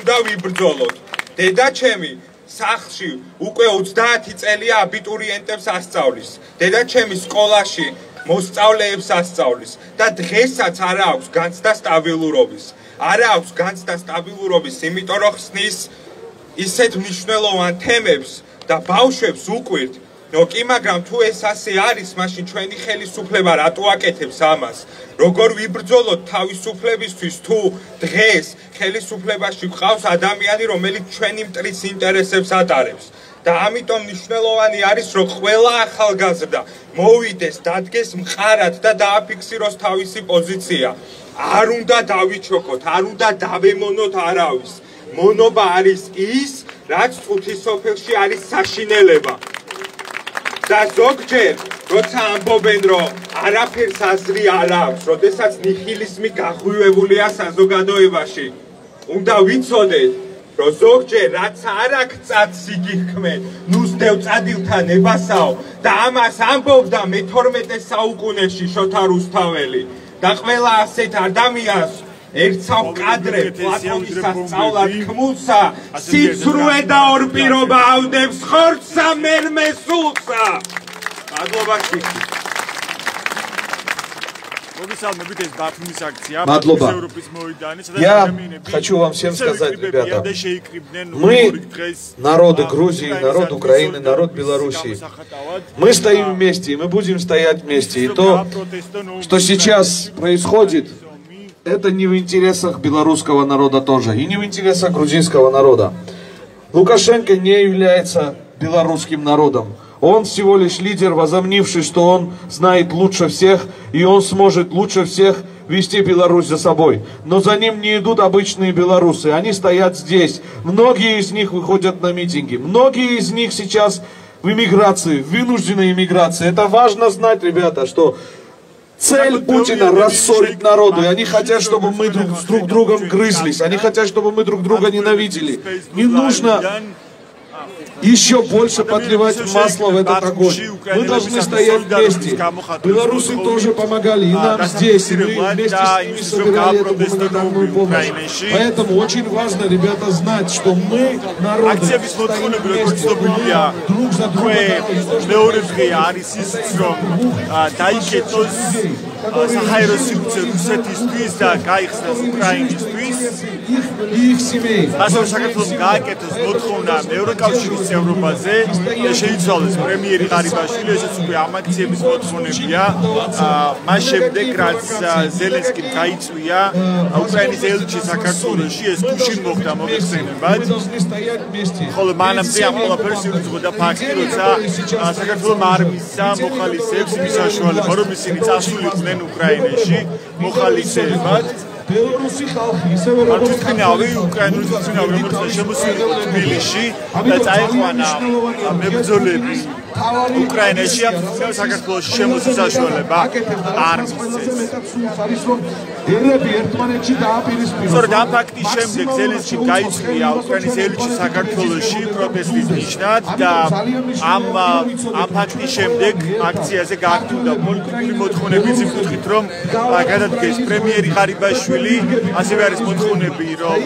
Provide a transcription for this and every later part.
უნდა ვიბრძოლოთ. დედაჩემი სახლში უკვე 30 წელია აბიტურიენტებს ასწავლის. დედაჩემი სკოლაში მოსწავლეებს ასწავლის და დღესაც არა აქვს განცდა სტაბილურობის. არა აქვს განცდა სტაბილურობის, იმიტომ რომ ხსნის ისეთ მნიშვნელოვან თემებს და ბავშვებს უკვირთ. კი, მაგრამ თუ ეს ასე არის, მაშინ ჩვენი ხელისუფლება რატო აკეთებს ამას? როგორ ვიბრძოლოთ თავისუფლებისთვის, თუ დღეს ხელისუფლებაში გვყავს ადამიანი, რომელიც ჩვენი მტრის ინტერესებს ატარებს? და ამიტომ მნიშვნელოვანი არის, რომ ყველა ახალგაზრდა მოვიდეს, დადგეს მყარად და დააფიქსიროს თავისი პოზიცია. არ უნდა დავიჩოქოთ, არ უნდა დავემონოთ არავის. მონობა არის ის, რაც წუთის სოფელში არის საშინელება. და ზოგჯერ, როცა ამბობენ, რომ არაფერს აზრი არ აქვს, როდესაც ნიჰილიზმი გაღვივებულია საზოგადოებაში, უნდა ვიცოდეთ, რომ ზოგჯერ რაც არ აქვს წადს იგიხმენ, ნუსდევ წადილთა ნებასაო და ამას ამბობდა მე-12 საუკუნეში შოთა რუსთაველი და ყველა ასეთ ადამიანს ერთსავ კადრე პლატონის სასწაულად ქმულსა სიცრუე და ორპირობა ავდებს ხორცსა მერმესულსა. მადლობა შიში. Я хочу вам всем сказать, ребята, мы, народ Грузии, народ Украины, народ Белоруссии, мы стоим вместе, и мы будем стоять вместе. И то, что сейчас происходит, это не в интересах белорусского народа тоже, и не в интересах грузинского народа. Лукашенко не является белорусским народом. Он всего лишь лидер, возомнивший, что он знает лучше всех, и он сможет лучше всех вести Беларусь за собой. Но за ним не идут обычные белорусы, они стоят здесь. Многие из них выходят на митинги, многие из них сейчас в эмиграции, в вынужденной эмиграции. Это важно знать, ребята, что цель Путина рассорить народу, и они хотят, чтобы мы друг с другом грызлись, они хотят, чтобы мы друг друга ненавидели. Не нужно еще больше подливать масло в этот огонь. Мы должны стоять вместе. Белорусы тоже помогали, и нам здесь, и мы вместе с ними собирали эту гуманитарную помощь. Поэтому очень важно, ребята, знать, что мы, народ, стоим вместе, мы друг за друга. Их семей. ევროპაზე შეიცვალეს პრემიერი ღარიბაშვილი, ესეც უკვე ამ აქციების მოთხოვნებია. მას შემდეგ, რაც ზელენსკიმ გაიწვია უკრაინის ელჩი საქართველოში, ეს გუშინ მოხდა მოხსენებად. ხოლო მანამდე ამ ყველაფერს იუძღვოდა ფაქტი, როცა საქართველოს არმიისა მოხალისეებს იმის საშუალება, რომ ისინი წასულიყვნენ უკრაინაში მოხალისეებად. Белорусы ხალხი ისევე როგორც თვითმფრინავი უკრაინული თვითმფრინავი როგორც შემოსული თბილისში და წაიყვანა მებრძოლები უკრაინაში ამ საქართველოში შემოსულ საშუალება არ მისცეს. ერები ერთმანეთში დააპირისპირეს. სწორედ ამ ფაქტის შემდეგ ზელენსკიმ გაიწვია უკრაინის ელჩი საქართველოში პროტესტის ნიშნად და ამ ფაქტის შემდეგ აქციაზე გააგრძელდა პოლიტიკური მოთხოვნების კუთხით, რომ გადადგეს პრემიერი ღარიბაშვილი, ასევე არის მოთხოვნები, რომ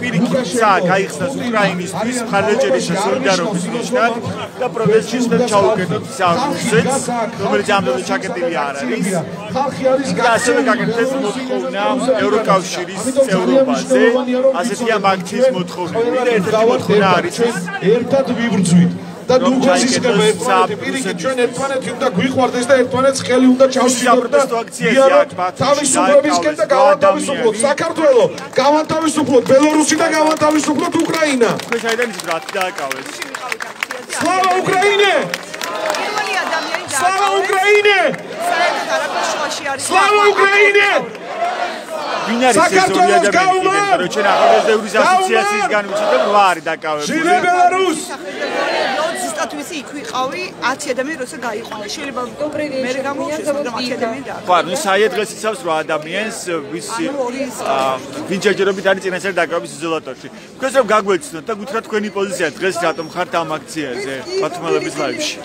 პირიქით გაიხსნას უკრაინისთვის მხარდაჭერის სოლიდარობის ნიშნად და პროტესტში ჩაუკეტოთ საერთაშორისო, რომელიც ამ დროს ჩაკეტილი არ არის. და ასევე გაკეთდეს მოთხოვნა ევროკავშირის წევრობაზე, ასეთი ამ აქციის მოთხოვნები და ერთ-ერთი მოთხოვნა არის ერთად ვიბრძვით. და დუქოსისგან პირიქით ჩვენ ერთმანეთი უნდა გვიყვარდეს და ერთმანეთს ხელი უნდა ჩავშლოთ და თავისუფლებისკენ და გავანთავისუფლოთ საქართველო, გავანთავისუფლოთ ბელორუსი და გავანთავისუფლოთ უკრაინა. Слава Украине! Слава Украине! Слава Украине! საქართველოს გაუმა! ჟილე ბელარუს! სტატუსი იქ ვიყავი 10 ადამიანი როცა გაიყვანა. შეიძლება მე გამოვიდეს, მაგრამ 10 ადამიანი რა. ხო, ანუ საერთოდ დღეს იცავს 8 ადამიანს, ვისი ვინ ჯერჯერობით არის წინასწარ დაკავების იზოლატორში. თქვენს რომ გაგვეცნოთ და გითხრათ თქვენი პოზიცია დღეს რატომ ხართ ამ აქციაზე, მათმალების ლაივში.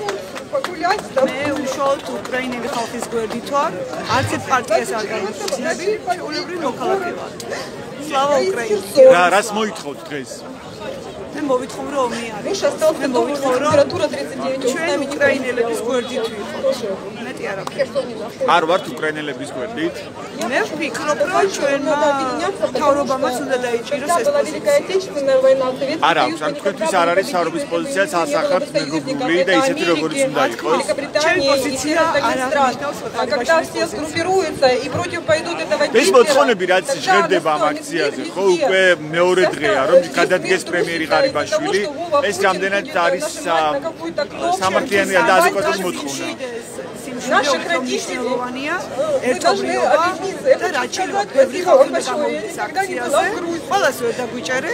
მე უშუალოდ უკრაინელი ხალხის გვერდით ვარ, არც ერთ პარტიას არ განვიხილები, ჩვეულებრივი მოქალაქე ვარ. Slava Ukraini. Რას მოითხოვთ დღეს? მე მოვითხოვ რომ ომი არის. მე მოვითხოვ რომ ტემპერატურა 39 ჩვენ უკრაინელების გვერდით ვიყოთ. მეტი არა. არ ვართ უკრაინელების გვერდით? მე ვფიქრობ რომ ჩვენმა მთავრობამაც უნდა დაიჭიროს ეს პოზიცია. არა, ამ თქვენთვის არ არის საუბრობის პოზიციაც ასახავთ მეგობრული და ისეთი როგორც უნდა იყოს. ჩემი პოზიცია არ არის. Когда все сгруппируются и против пойдут этого ეს მოთხოვნები რაც ჟღერდება ამ აქციაზე, ხო, უკვე მეორე დღეა, რომ გადადგეს პრემიერი ღარიბაშვილი, ეს რამდენად არის სამართლიანი და ადეკვატური მოთხოვნა. Наша кратიშნელოვანია ერთობლიობა და რაც შეიძლება ბევრი ხალხი გამოდის აქციაზე. ყველას ვერ დაგვიჭერე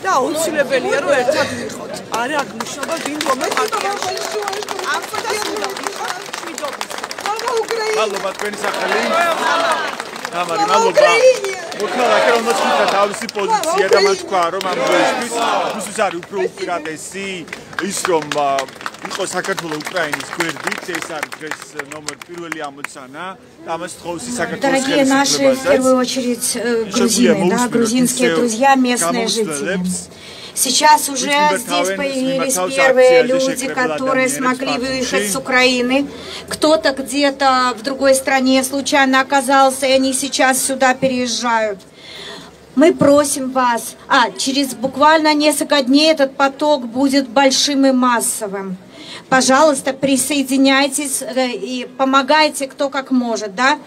და აუცილებელია რომ ერთად ვიყოთ. არა აქ მნიშვნელობა ვინ რომელ პარტიაში. ამ ფაქტს უნდა ვიყოთ შვიდობის. მადლობა თქვენი სახელი. გამარი მადლობა. მოქალაქე რომელსაც უთხრა თავისი პოზიცია და მას თქვა რომ ამ დროისთვის უსის არის უფრო უპირატესი ის რომ იყო საქართველოს უკრაინის გვერდით ეს არის დღეს ნომერ პირველი ამოცანა და ამას თხოვს საქართველოს Дорогие наши, в первую очередь, грузины, да, грузинские друзья, местные жители. Сейчас уже здесь появились первые люди, которые смогли выехать с Украины. Кто-то где-то в другой стране случайно оказался, и они сейчас сюда переезжают. Мы просим вас, через буквально несколько дней этот поток будет большим и массовым. Пожалуйста, присоединяйтесь и помогайте кто как может, да?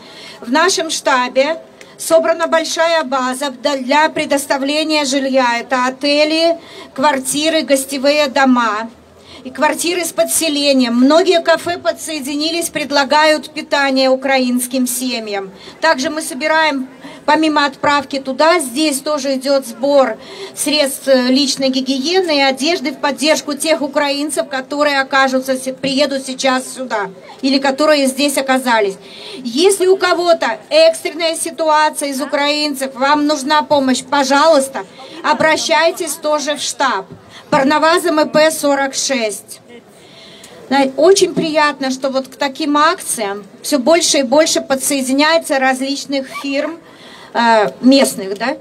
В нашем штабе собрана большая база для предоставления жилья. Это отели, квартиры, гостевые дома и квартиры с подселением. Многие кафе подсоединились, предлагают питание украинским семьям. Также мы собираем, помимо отправки туда, здесь тоже идет сбор средств личной гигиены и одежды в поддержку тех украинцев, которые приедут сейчас сюда или которые здесь оказались. Если у кого-то экстренная ситуация из украинцев, вам нужна помощь, пожалуйста, обращайтесь тоже в штаб. Парноваза МП-46. Очень приятно, что вот к таким акциям все больше и больше подсоединяется различных фирм местных, да?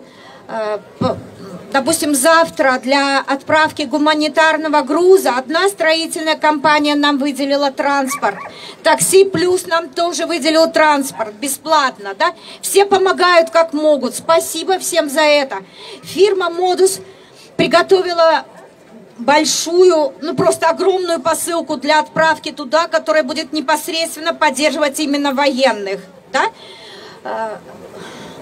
Допустим, завтра для отправки гуманитарного груза одна строительная компания нам выделила транспорт. Такси Плюс нам тоже выделил транспорт бесплатно, да? Все помогают как могут. Спасибо всем за это. Фирма Модус приготовила большую, просто огромную посылку для отправки туда, которая будет непосредственно поддерживать именно военных, да?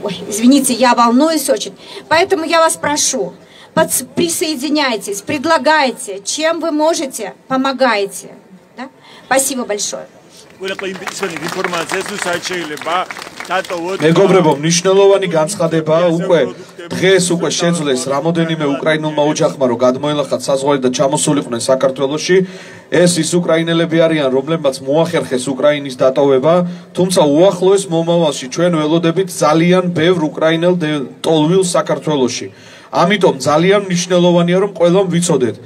Ой, извините, я волнуюсь очень. Поэтому я вас прошу, присоединяйтесь, предлагайте, чем вы можете, помогайте. Да? Спасибо большое. მეგობრებო, მნიშვნელოვანი განცხადებაა უკვე დღეს უკვე შეძლეს რამოდენიმე უკრაინულმა ოჯახმა რომ გადმოელახათ საზღვარი და ჩამოსულიყვნენ საქართველოში. ეს ის უკრაინელები არიან, რომლებმაც მოახერხეს უკრაინის დატოვება, თუმცა უახლოეს მომავალში ჩვენ ველოდებით ძალიან ბევრ უკრაინელ ტოლვილ საქართველოში. ამიტომ ძალიან მნიშვნელოვანია რომ ყველამ ვიცოდეთ.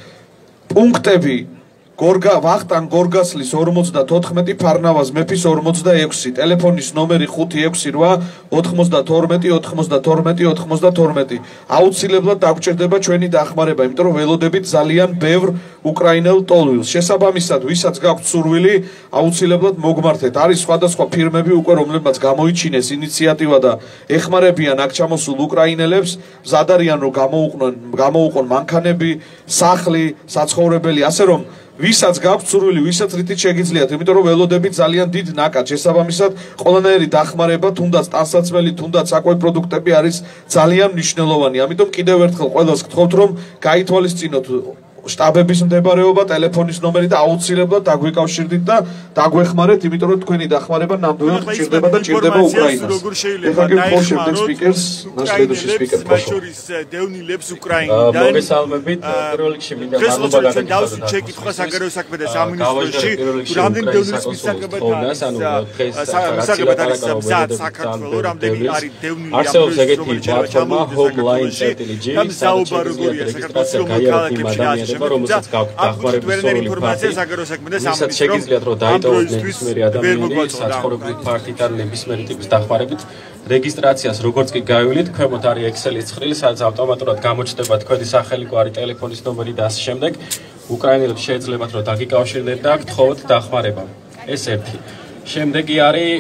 პუნქტები ვახტანგ გორგასლის 54, ფარნავაზ მეფის 46, ტელეფონის ნომერი 568 92 92 92. აუცილებლად დაგჭირდება ჩვენი დახმარება, იმიტომ რომ ველოდებით ძალიან ბევრ უკრაინელ ტოლვილს. შესაბამისად, ვისაც გაქვთ სურვილი, აუცილებლად მოგმართეთ. არის სხვადასხვა ფირმები უკვე, რომლებმაც გამოიჩინეს ინიციატივა და ეხმარებიან აქ ჩამოსულ უკრაინელებს, მზად არიან რომ გამოუყონ მანქანები, სახლი, საცხოვრებელი, ასე რომ ვისაც გაქვთ სურვილი, ვისაც რითიც შეგიძლიათ, იმიტომ რომ ველოდებით ძალიან დიდ ნაკადს. შესაბამისად, ყველანაირი დახმარება, თუნდაც ტანსაცმელი, თუნდაც საკვები პროდუქტები არის ძალიან მნიშვნელოვანი. ამიტომ კიდევ ერთხელ ყველას გთხოვთ, რომ გაითვალისწინოთ штабების მდებარეობა, ტელეფონის ნომერი და აუცილებლად დაგვიკავშირდით და დაგვეხმარეთ, იმიტომ რომ თქვენი დახმარება ნამდვილად ჭირდება და ჭირდება უკრაინას. ეხლა გიხსოვთ სპიკერს, ნаш следующий спикер. ბაშურის დევნილებს უკრაინიდან. მოგესალმებით, პირველ რიგში მინდა მადლობა გადაგიხადოთ. დავსვით შეკითხვა საგარეო საქმეთა სამინისტროში, რამდენი დევნილის მისაღებად არის საქართველოს, რამდენი არის დევნილი არსებობს ეგეთი პლატფორმა homeline.gr, და საუბარ როგორია საქართველოს მოქალაქეებში მოქმედება, რომელსაც გაქვთ დახმარების სურვილი ფაქტი, ვისაც შეგიძლიათ რომ დაიტოვოთ ნებისმიერი ადამიანი საცხოვრებლი ფაქტით ან ნებისმიერი ტიპის დახმარებით, რეგისტრაციას როგორც კი გაივლით, ქვემოთ არის Excel-ის ცხრილი, სადაც ავტომატურად გამოჩნდება თქვენი სახელი, გვარი, ტელეფონის ნომერი და ასე შემდეგ. უკრაინელებს შეეძლებათ რომ დაგიკავშირდეთ და გთხოვოთ დახმარება. ეს ერთი. შემდეგი არის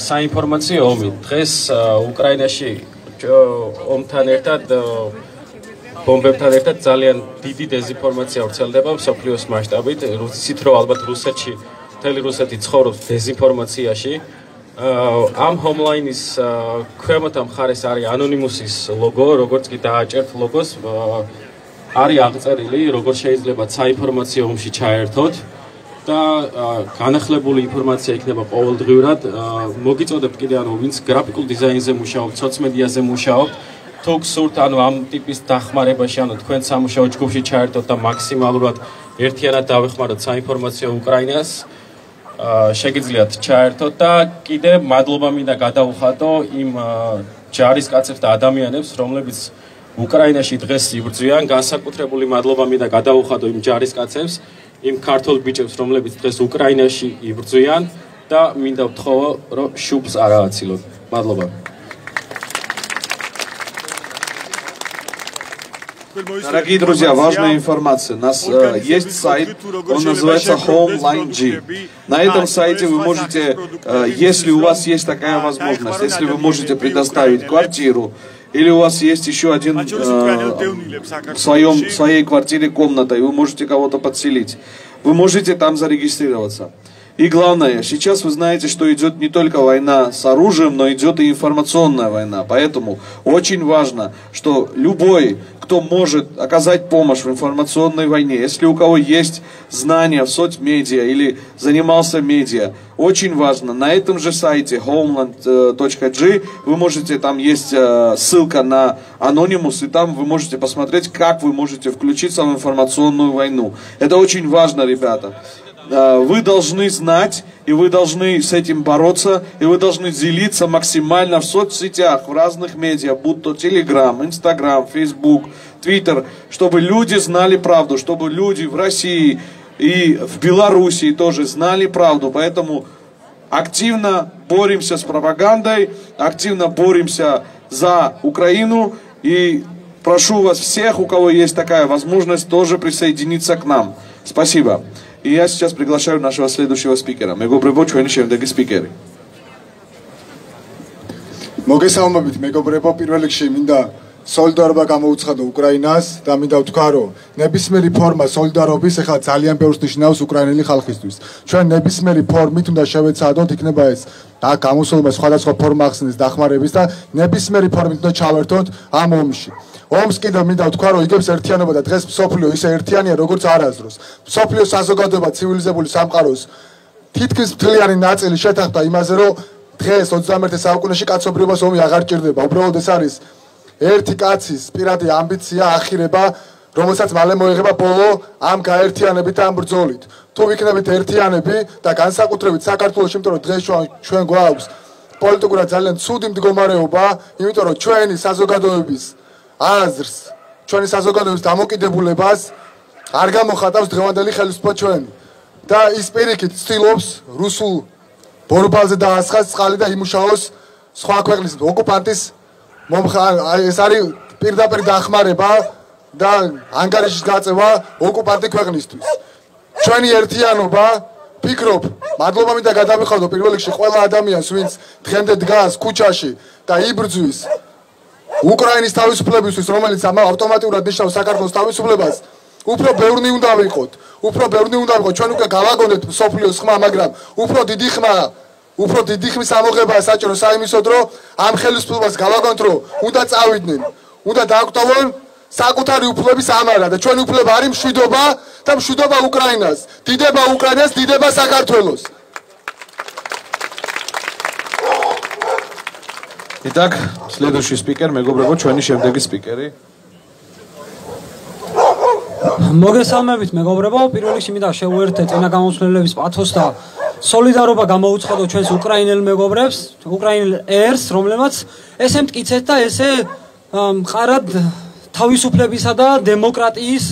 საინფორმაციო ომი. დღეს უკრაინაში ომთან ერთად ბომბებთან ერთად ძალიან დიდი დეზინფორმაცია ვრცელდება მსოფლიოს მასშტაბით. იცით რომ ალბათ რუსეთში, მთელი რუსეთი ცხოვრობს დეზინფორმაციაში. ამ ჰომლაინის ქვემოთ მხარეს არის ანონიმუსის ლოგო, როგორც კი დააჭერთ ლოგოს, არის აღწერილი, როგორ შეიძლება საინფორმაციო ომში ჩაერთოთ და განახლებული ინფორმაცია იქნება ყოველდღიურად. მოგიწოდებთ კიდე ვინც გრაფიკულ დიზაინზე მუშაობთ, სოციმედიაზე მუშაობთ, თუ გსურთ ამ ტიპის დახმარებაში, თქვენ სამუშაო ჯგუფში ჩაერთოთ და მაქსიმალურად ერთიანად დავეხმაროთ საინფორმაციო უკრაინას, შეგიძლიათ ჩაერთოთ და კიდე მადლობა მინდა გადაუხადო იმ ჯარისკაცებს და ადამიანებს, რომლებიც უკრაინაში დღეს იბრძვიან, განსაკუთრებული მადლობა მინდა გადაუხადო იმ ჯარისკაცებს, იმ ქართულ ბიჭებს, რომლებიც დღეს უკრაინაში იბრძვიან და მინდა ვთხოვო, რომ შუბს არ ააცილოთ. Მადლობა. Дорогие друзья, важная информация. У нас есть сайт, он называется HomeLine-G. На этом сайте вы можете, если у вас есть такая возможность, если вы можете предоставить квартиру, или у вас есть еще один в своей квартире комната, и вы можете кого-то подселить, вы можете там зарегистрироваться. И главное, сейчас вы знаете, что идет не только война с оружием, но идет и информационная война. Поэтому очень важно, что любой, кто может оказать помощь в информационной войне, если у кого есть знания в соцмедиа или занимался медиа, очень важно, на этом же сайте homeland.g вы можете, там есть ссылка на Anonymous, и там вы можете посмотреть, как вы можете включиться в информационную войну. Это очень важно, ребята. Вы должны знать, и вы должны с этим бороться, и вы должны делиться максимально в соцсетях, в разных медиа, будь то Telegram, Instagram, Facebook, Twitter, чтобы люди знали правду, чтобы люди в России и в Белоруссии тоже знали правду. Поэтому активно боремся с пропагандой, активно боремся за Украину, и прошу вас всех, у кого есть такая возможность, тоже присоединиться к нам. Спасибо. И я сейчас приглашаю нашего следующего спикера. Мегобребо, ჩვენი შემდეგი სპიკერი. მოგესალმებით მეგობრებო, პირველ რიგში მინდა სოლიდარობა გამოუცხადო უკრაინას და მინდა ვთქვა, რომ ნებისმიერი ფორმა სოლიდარობის ახლა ძალიან ბევრს ნიშნავს უკრაინელი ხალხისთვის. ჩვენ ნებისმიერი ფორმით უნდა შევეცადოთ, იქნება ეს და გამოსულობა სხვადასხვა ფორმა ახსნეს დახმარების და ნებისმიერი ფორმით უნდა ჩავერთოთ ამ ომში. ომს კიდევ მინდა ვთქვა, რომ იგებს ერთიანობა და დღეს მსოფლიო ისე ერთიანია, როგორც არასდროს. მსოფლიო საზოგადოება ცივილიზებული სამყაროს თითქმის მთლიანი ნაწილი შეთანხმდა იმაზე, რომ დღეს 21 საუკუნეში კაცობრიობას ომი აღარ ჭირდება. უბრალოდ ეს არის ერთი კაცის პირადი ამბიცია, ახირება, რომელსაც მალე მოიღება ბოლო ამ გაერთიანებით და ამ ბრძოლით. თუ ვიქნებით ერთიანები და განსაკუთრებით საქართველოში, იმიტომ რომ დღეს ჩვენ გვაქვს პოლიტიკურად ძალიან ცუდი მდგომარეობა, იმიტომ რომ ჩვენი საზოგადოების აზრს, ჩვენი საზოგადოების დამოკიდებულებას არ გამოხატავს დღევანდელი ხელისუფლება ჩვენი. და ის პირიქით ცდილობს რუსულ ბორბალზე დაასხას წყალი და იმუშაოს სხვა ქვეყნის ოკუპანტის ეს არის პირდაპირ დახმარება და ანგარიშის გაწევა ოკუპანტი ქვეყნისთვის. ჩვენი ერთიანობა, ფიქრობ, მადლობა მინდა გადავიხადო პირველ რიგში ყველა ადამიანს, ვინც დღემდე დგას ქუჩაში და იბრძვის უკრაინის თავისუფლებისთვის, რომელიც ავტომატურად ნიშნავს საქართველოს თავისუფლებას, უფრო ბევრი უნდა ვიყოთ. უფრო ბევრი უნდა ვიყოთ. ჩვენ უკვე გავაგონეთ სოფლიოს ხმა, მაგრამ უფრო დიდი ხმის ამოღებაა საჭირო საიმისოდ, რომ ამ ხელისუფლებას გავაგონთ, რომ უნდა წავიდნენ, უნდა დაგვტოვონ საკუთარი უფლების ამარა და ჩვენი უფლება არის მშვიდობა და მშვიდობა უკრაინას. დიდება უკრაინას, დიდება საქართველოს. Итак, следующий спикер, мегобребо, ჩვენი შემდეგი სპიკერი. მოგესალმებით მეგობრებო, პირველ რიგში მინდა შევუერთდე წინა გამოსვლელების პათოს და სოლიდარობა გამოუცხადო ჩვენს უკრაინელ მეგობრებს, უკრაინელ ერს, რომლებმაც ესე მტკიცეთ და ესე მყარად თავისუფლებისა და დემოკრატიის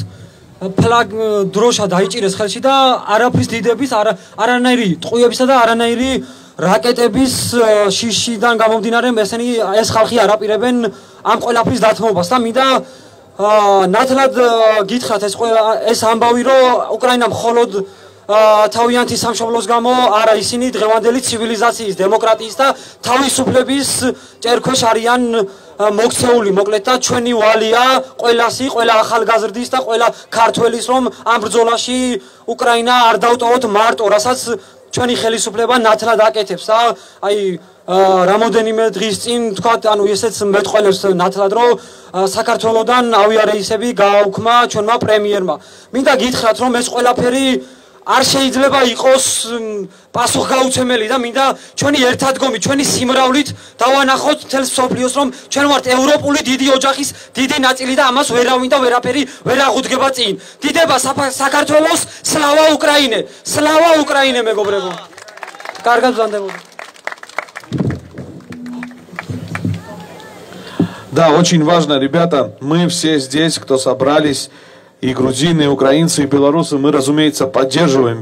ფლაგ დროშა დაიჭირეს ხელში და არაფრის დიდების არანაირი ტყუებისა და არანაირი რაკეტების შიშიდან გამომდინარე ეს ხალხი არაპირებენ ამ ყველაფრის დათმობას და მინდა ნათლად გითხრათ ეს ამბავი რომ უკრაინა მხოლოდ თავიანთი სამშობლოს გამო არა ისინი დღევანდელი ცივილიზაციის დემოკრატიის და თავისუფლების ჭერქვეშ არიან მოქცეული მოკლედ და ჩვენი ვალია ყველასი ყველა ახალგაზრდის და ყველა ქართველის რომ ამ ბრძოლაში უკრაინა არ დავტოვოთ მარტო რასაც ჩვენი ხელისუფლება ნათლად აკეთებს და აი რამოდენიმე დღის წინ თქვათ ანუ ესეც მეტყველებს ნათლად რომ საქართველოსდან ავიარეისები გააუქმა ჩვენმა პრემიერმა მინდა გითხრათ რომ ეს ყველაფერი არ შეიძლება იყოს პასუხგაუცემელი და მინდა ჩვენი ერთადგომი ჩვენი სიმრავლით დავანახოთ მთელს მსოფლიოს რომ ჩვენ ვართ ევროპული დიდი ოჯახის დიდი ნაწილი და ამას ვერავინ და ვერაფერი ვერ აღუდგება წინ დიდება საქართველოს სლავა უკრაინე მეგობრებო კარგად ვზანდებოდი Да, очень важно, ребята, мы все здесь, кто собрались, и грузины, и украинцы, и белорусы, мы, разумеется, поддерживаем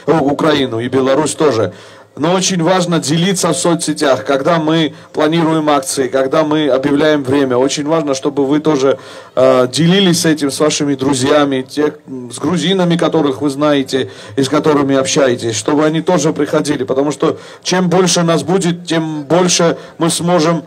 Украину, и Беларусь тоже. Но очень важно делиться в соцсетях, когда мы планируем акции, когда мы объявляем время. Очень важно, чтобы вы тоже делились этим с вашими друзьями, с грузинами, которых вы знаете и с которыми общаетесь, чтобы они тоже приходили. Потому что чем больше нас будет, тем больше мы сможем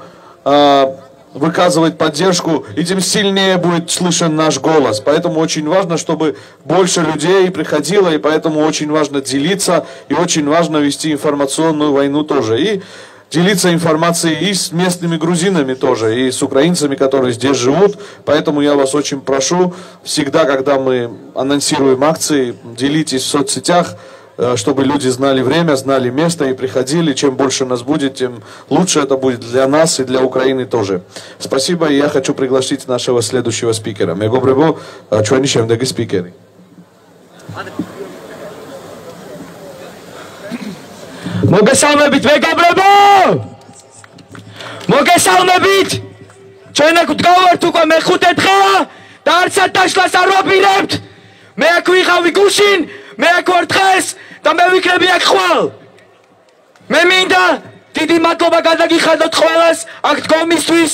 выказывать поддержку, и тем сильнее будет слышен наш голос. Поэтому очень важно, чтобы больше людей приходило, и поэтому очень важно делиться, и очень важно вести информационную войну тоже. И делиться информацией и с местными грузинами тоже, и с украинцами, которые здесь живут. Поэтому я вас очень прошу, всегда, когда мы анонсируем акции, делитесь в соцсетях, чтобы люди знали время, знали место и приходили. Чем больше нас будет, тем лучше это будет для нас и для Украины тоже. Спасибо, и я хочу пригласить нашего следующего спикера. Мегобребо, ჩვენი შემდეგი спикери. მოგესალმებით მეგობრებო! მოგესალმებით! ჩვენ აქ ვდგავართ უკვე მეხუთე დღეა და არცად დაშლას არ ვაპირებთ. მე აქ ვიყავი გუშინ, მე აქ ვარ დღეს და მე ვიქნები აქ ხვალ. მე მინდა დიდი მადლობა გადაგიხადოთ ყველას აქ დგომისთვის,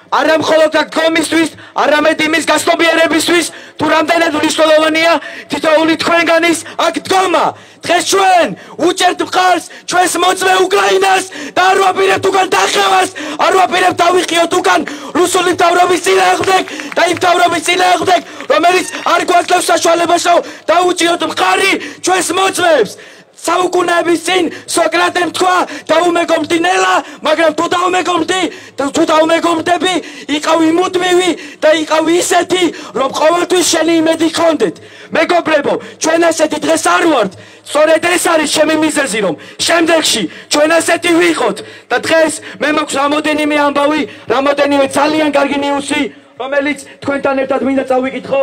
არა მხოლოდ აქ დგომისთვის, არამედ იმის გასტობიერებისთვის, თუ რამდენად მნიშვნელოვანია თითოეული თქვენგანის აქ დგომა. დღეს ჩვენ უჭერთ მხარს ჩვენს მოწმე უკრაინას და არ ვაპირებთ უკან დახევას, არ ვაპირებთ დავიხიოთ უკან რუსული მთავრობის წინააღმდეგ და იმ მთავრობის წინააღმდეგ, რომელიც არ გვაძლევს საშუალებას დაუჭიოთ მხარი ჩვენს მოწმეებს. საუკუნეების წინ სოკრატემ თქვა დაუმეგობრდი ნელა, მაგრამ თუ დაუმეგობრდები, იყავი მუდმივი და იყავი ისეთი, რომ ყოველთვის შენი იმედი ჰქონდეთ. მეგობრებო, ჩვენ ასეთი დღეს არ ვართ. სწორედ ეს არის ჩემი მიზეზი, რომ შემდეგში ჩვენ ასეთი ვიყოთ და დღეს მე მაქვს რამოდენიმე ამბავი, რამოდენიმე ძალიან კარგი ნიუსი, რომელიც თქვენთან ერთად მინდა წავიკითხო.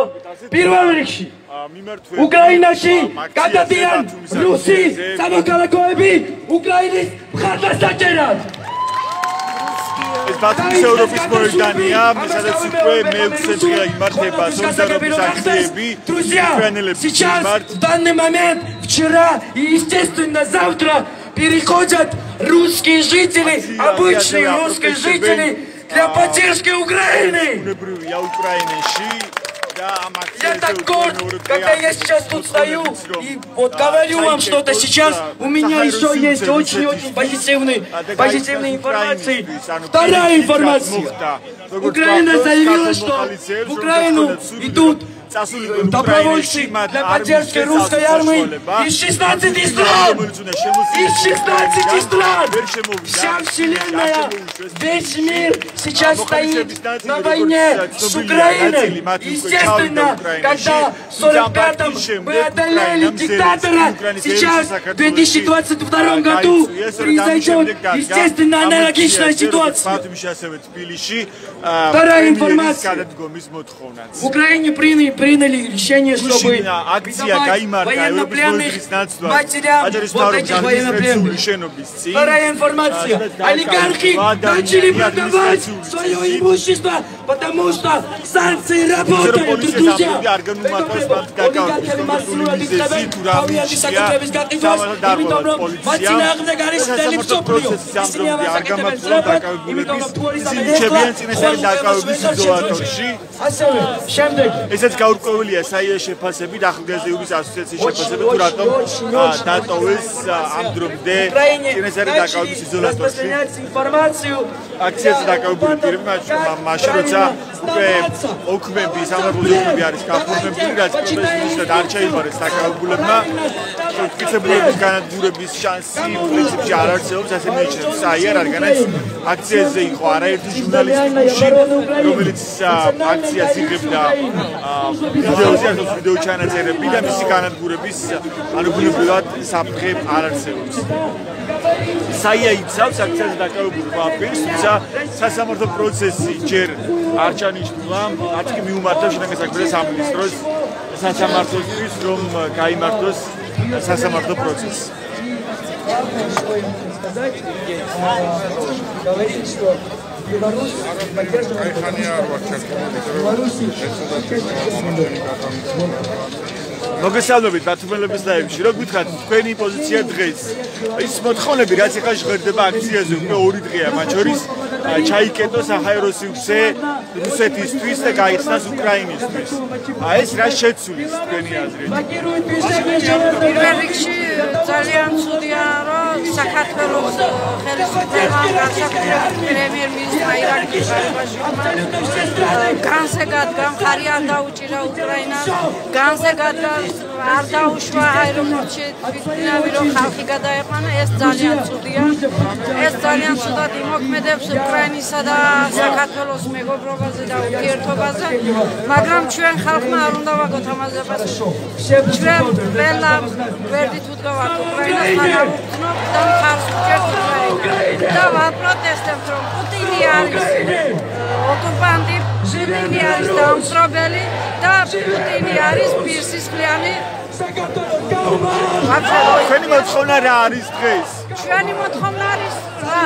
პირველ რიგში უკრაინაში გადადიან რუსი სამოქალაქოები უკრაინის მხარდასაჭერად. ეს ბათუმის ევროპის მოედანია, სადაც უკვე მე-6 დღეა იმართება სოლიდარობის აქციები. Сейчас, в данный момент, вчера и, естественно, завтра переходят русские жители, обычные русские жители, для поддержки Украины. Я так горд, когда я сейчас тут стою и вот говорю вам что-то сейчас, у меня еще есть очень-очень позитивные информации. Вторая информация. Украина заявила, что в Украину идут добровольцы для поддержки русской армии из 16 стран. Из 16 стран. Вся вселенная, весь мир сейчас стоит на войне с Украиной. Естественно, когда в 45-м мы одолели диктатора, сейчас в 2022 году произойдет, естественно, аналогичная ситуация. Вторая информация. В Украине приняли решение, чтобы выдавать военнопленных матерям вот этих военнопленных. Вторая информация. Олигархи начали продавать свое имущество, потому что санкции работают, друзья. Олигархи массируют изготовить თავიანთი საკუთრების გაყიდვას, იმიტომ რომ მათ წინააღმდეგ არის მთელი მსოფლიო. ისინი ამას აკეთებენ სწრაფად, იმიტომ რომ თუარის ასევე შემდეგ ესეც გაურკვეველია საიას შეფასებით ახალგაზრდების ასოციაციის შეფასებით თუ რატომ დატოვეს ამ დრომდე წინასწარი დაკავების იზოლატორში აქციაზე დაკავებული პირებმა მაშინ როცა უკვე ოქმები სამართლობრივი არის გაფორმებული რაც პროტესტისად არ ჩაიბარეს დაკავებულებმა მტკიცებულების განადგურების შანსი პრინციპში არ არსებობს ასე მიიჩნევს საია რადგანაც აქციაზე იყო არაერთი ჟურნალისტი რომელიც აქციას იღებდა ვიდეოზე ასოს ვიდეო ჩანაწერები და მისი განადგურების ანუ ბუნებრივად საფრთხე არ არსებობს საია იცავს აქციაზე დაკავებულ პირს თუმცა სასამართლო პროცესი ჯერ არ ჩანიშნულა არც კი მიუმართა შინაგან საქმეთა სამინისტროს სასამართლოსთვის რომ გაიმართოს სასამართლო პროცესი მოგესალმებით ბათუმელების ლაივში რო გითხრათ თქვენი პოზიცია დღეს ის მოთხოვნები რაც ახლა ჟღერდება აქციაზე უკვე 2 დღეა მათ შორის ჩაიკეტოს საჰაერო სივრცე რუსეთისთვის და გაიხსნას უკრაინისთვის ეს რა შეცვლის თქვენი აზრით პირველ რიგში ძალიან ცუდია რომ საქართველოს ხელისუფლებამ განსაკუთრებით პრემიერ-მინისტრმა ირაკლი ჟარიბაშვილმა განსაკუთრებით გამხარი არ დაუჭირა უკრაინას განსაკუთრებით არ დაუშვა აეროპორტში თვითმფრინავი რომ ხალხი გადაეყვანა ეს ძალიან ცუდია ეს ძალიან ცუდად იმოქმედებს უკრაინისა და საქართველოს მეგობრობაზე და ურთიერთობაზე მაგრამ ჩვენ ხალხმა არ უნდა ვაგოთ ამაზე ჩვენ ყველა გვერდით ვდგავართ უკრაინასთან და მხარს ვჭერთ უკრაინას და ვაპროტესტებთ რომ პუტინი არის ოკუპანტი პუტინი არის დამსწრებელი და პუტინი არის პირსისხლიანი ჩვენი მოთხოვნა რა არის დღეს? ჩვენი მოთხოვნა არის რა?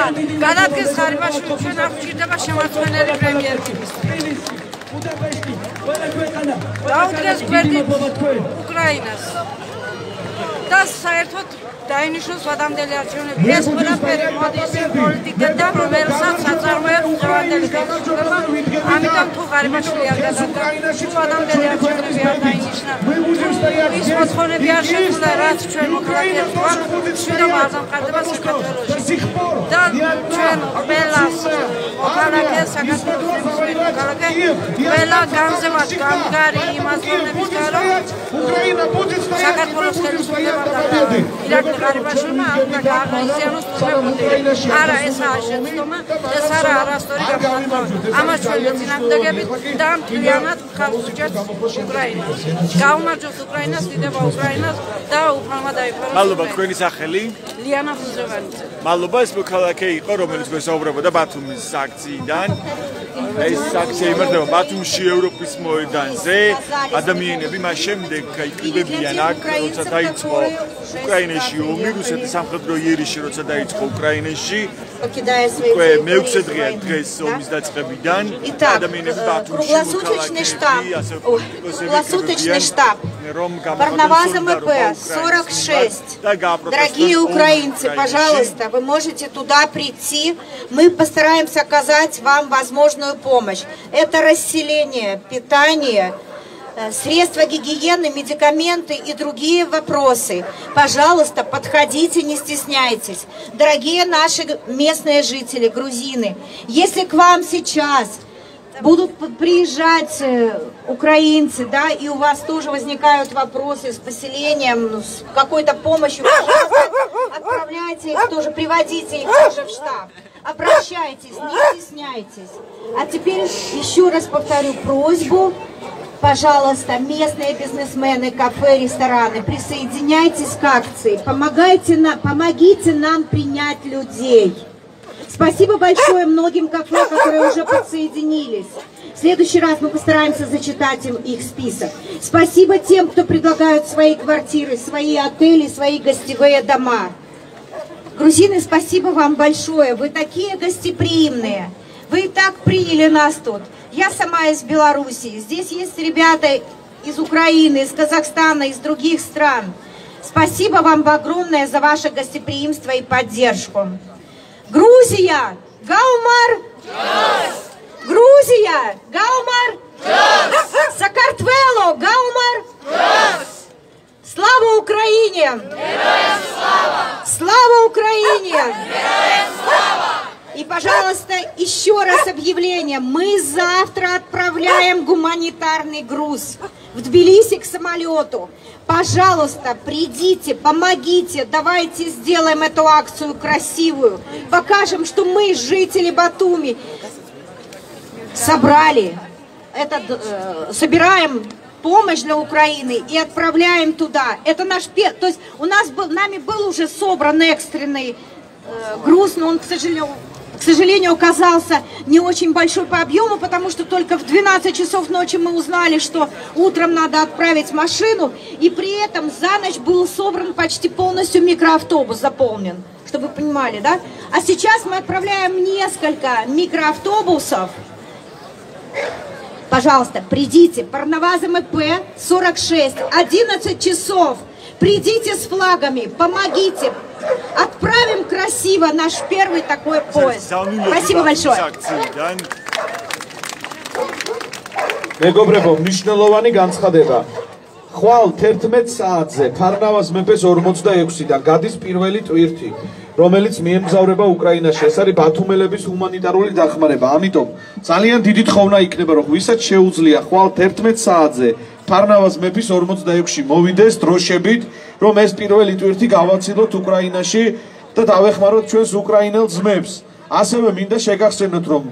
გადადგეს ხარიბაშვილი ჩვენ არ გვჭირდება შემარცხენელი პრემიერ-მინისტრი. დაუდგეს გვერდით უკრაინას. და საერთოდ დაინიშნოს ვადამდელი არჩევნები. ეს ყველაფერი მოდის პოლიტიკიდან, რომელსაც აწარმოებს დღევანდელი ხელისუფლება. ამიტომ თუ ღარიბაშვილი არ გადადგა, თუ ვადამდელი არჩევნები არ დაინიშნა, ის მოთხოვნები არ შეცვლა, რაც ჩვენ მოქალაქეებს გვაქვს, მშვიდობა არ დამყარდება საქართველოში. და ჩვენ ყველას მოქალაქეს, საქართველოს მოქალაქე, ყველა განზევად გამგარი იმას ვონებისგან, რომ საქართველოს ხელისუფლება ირაკლი ღარიბაშვილმა უნდა გააღიზიანოს თურმე არა ესაა შეცდომა ეს არა არასწორი გაფართოება ამას ჩვენ ვეწინააღმდეგებით და მთლიანად ხალხს ვჭერთ უკრაინას გაუმარჯოს უკრაინას დიდება უკრაინას და უფალმა დაიფარო მადლობა თქვენი სახელი ლიანა ფუზევანიძე მადლობა ეს მოქალაქე იყო რომელიც გვესაუბრებოდა ბათუმის აქციიდან ეს აქცია იმართება ბათუმში ევროპის მოედანზე ადამიანები მას შემდეგ იკრიბებიან აქ როცა დაიწყო უკრაინაში ომი რუსეთის სამხედრო იერიში როცა დაიწყო უკრაინაში უკვე მე-6 დღეა დღეს ომის დაწყებიდან ადამიანები ბათუმში круглосуточный штаб Барнаваза МП 46. Дорогие украинцы, пожалуйста, вы можете туда прийти. Мы постараемся оказать вам возможную помощь. Это расселение, питание, средства гигиены, медикаменты и другие вопросы. Пожалуйста, подходите, не стесняйтесь. Дорогие наши местные жители, грузины, если к вам сейчас будут приезжать украинцы, да, и у вас тоже возникают вопросы с поселением, с какой-то помощью, пожалуйста, отправляйте их тоже, приводите их тоже в штаб. Обращайтесь, не стесняйтесь. А теперь еще раз повторю просьбу. Пожалуйста, местные бизнесмены, кафе, рестораны, присоединяйтесь к акции, помогите нам принять людей. Спасибо большое многим кафе, которые уже подсоединились. В следующий раз мы постараемся зачитать им их список. Спасибо тем, кто предлагают свои квартиры, свои отели, свои гостевые дома. Грузины, спасибо вам большое. Вы такие гостеприимные. Вы и так приняли нас тут. Я сама из Белоруссии. Здесь есть ребята из Украины, из Казахстана, из других стран. Спасибо вам огромное за ваше гостеприимство и поддержку. Грузия! Гаумар! Грузия! Гаумар! Сакартвело! Гаумар! Слава Украине! Героям слава! Слава Украине! Героям слава! И, пожалуйста, еще раз объявление. Мы завтра отправляем гуманитарный груз в Тбилиси к самолету. Пожалуйста, придите, помогите, давайте сделаем эту акцию красивую. Покажем, что мы, жители Батуми, собрали, собираем помощь для Украины и отправляем туда. Это наш то есть у нас нами был уже собран экстренный груз, но он, к сожалению, оказался не очень большой по объему, потому что только в 12 часов ночи мы узнали, что утром надо отправить машину, и при этом за ночь был собран почти полностью микроавтобус, заполнен, чтобы вы понимали, да? А сейчас мы отправляем несколько микроавтобусов. Пожалуйста, придите, Парнаваза МП 46, 11 часов. Придите с флагами, помогите. Отправим красиво наш первый такой поезд. Спасибо большое. მეგობრებო, მნიშვნელოვანი განცხადება. ხვალ 11 საათზე ფარნავაზ მეფეს 46-დან გადის პირველი ტვირთი, რომელიც მიემგზავრება უკრაინაში. ეს არის ბათუმელების ჰუმანიტარული დახმარება. ამიტომ ძალიან დიდი თხოვნა იქნება, რომ ვისაც შეუძლია ხვალ 11 საათზე ფარნავაზ მეფის 46-ში მოვიდეს დროშებით, რომ ეს პირველი ტვირთი გავაცილოთ უკრაინაში და დავეხმაროთ ჩვენს უკრაინელ ძმებს. ასევე მინდა შეგახსენოთ, რომ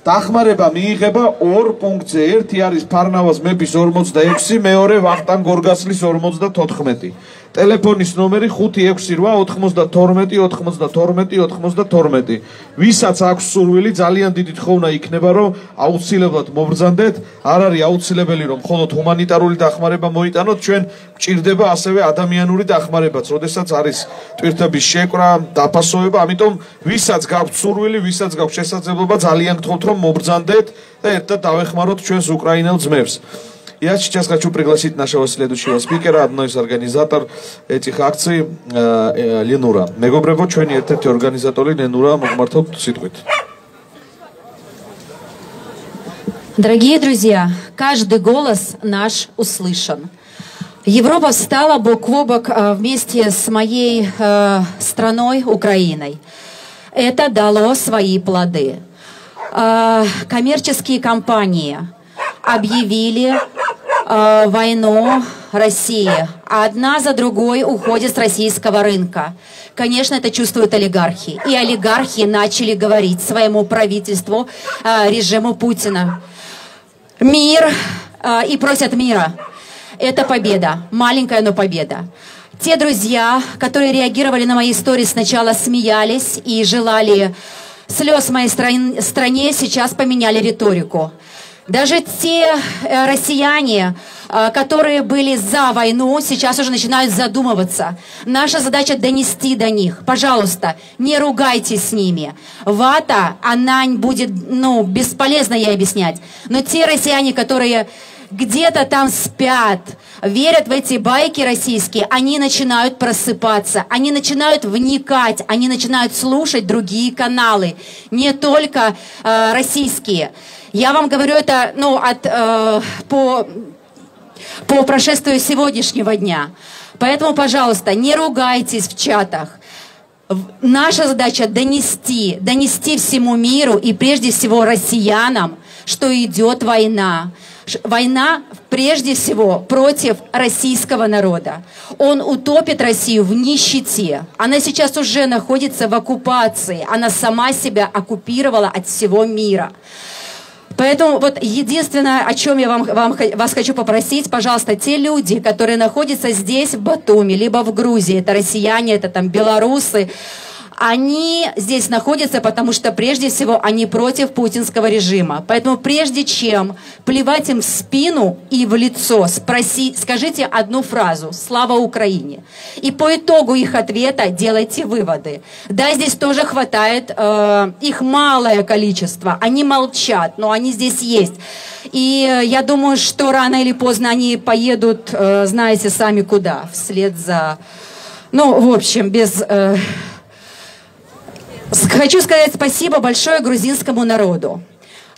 დახმარება მიიღება 2 პუნქტზე. ერთი არის ფარნავაზ მეფის 46, მეორე ვახტანგ გორგასლის 54. ტელეფონის ნომერი 568929292. ვისაც აქვს სურვილი, ძალიან დიდი თხოვნა იქნება, რომ აუცილებლად მობრძანდეთ. არ არის აუცილებელი, რომ მხოლოდ ჰუმანიტარული დახმარება მოიტანოთ, ჩვენ გჭირდება ასევე ადამიანური დახმარებაც, როდესაც არის ტვირთების შეკრა, დაფასოება, ამიტომ ვისაც გაქვთ სურვილი, ვისაც გაქვთ შესაძლებლობა, ძალიან გთხოვთ, რომ мобрзандет და ერთად დავეხმაროთ ჩვენს უკრაინელ ძმებს. Я сейчас хочу пригласить нашего следующего спикера, одной из организаторов этих акций, Ленура. Мегобребо, ჩვენი ერთ-ერთი ორგანიზატორი Ленура, მოგმართოთ სიტყვით. Дорогие друзья, каждый голос наш услышан. Европа встала бок о бок вместе с моей страной, Украиной. Это дало свои плоды. Коммерческие компании объявили войну России. Одна за другой уходит с российского рынка. Конечно, это чувствуют олигархи. И олигархи начали говорить своему правительству, режиму Путина: мир, и просят мира. Это победа, маленькая, но победа. Те друзья, которые реагировали на мои истории, сначала смеялись и желали слез в моей стране, сейчас поменяли риторику. Даже те россияне, которые были за войну, сейчас уже начинают задумываться. Наша задача донести до них. Пожалуйста, не ругайтесь с ними. Вата, она будет, бесполезно ей объяснять. Но те россияне, которые где-то там спят, верят в эти байки российские, они начинают просыпаться, они начинают вникать, они начинают слушать другие каналы, не только российские. Я вам говорю это по прошествию сегодняшнего дня. Поэтому, пожалуйста, не ругайтесь в чатах. Наша задача донести всему миру и прежде всего россиянам, что идет война. Война прежде всего против российского народа. Он утопит Россию в нищете. Она сейчас уже находится в оккупации. Она сама себя оккупировала от всего мира. Поэтому вот единственное, о чем я вас хочу попросить, пожалуйста, те люди, которые находятся здесь, в Батуми, либо в Грузии, это россияне, это там белорусы, Они здесь находятся, потому что прежде всего они против путинского режима. Поэтому прежде чем плевать им в спину и в лицо, скажите одну фразу «Слава Украине». И по итогу их ответа делайте выводы. Да, здесь тоже хватает, их малое количество, они молчат, но они здесь есть. И я думаю, что рано или поздно они поедут, знаете сами куда, вслед за... Ну, в общем, без... Хочу сказать спасибо большое грузинскому народу.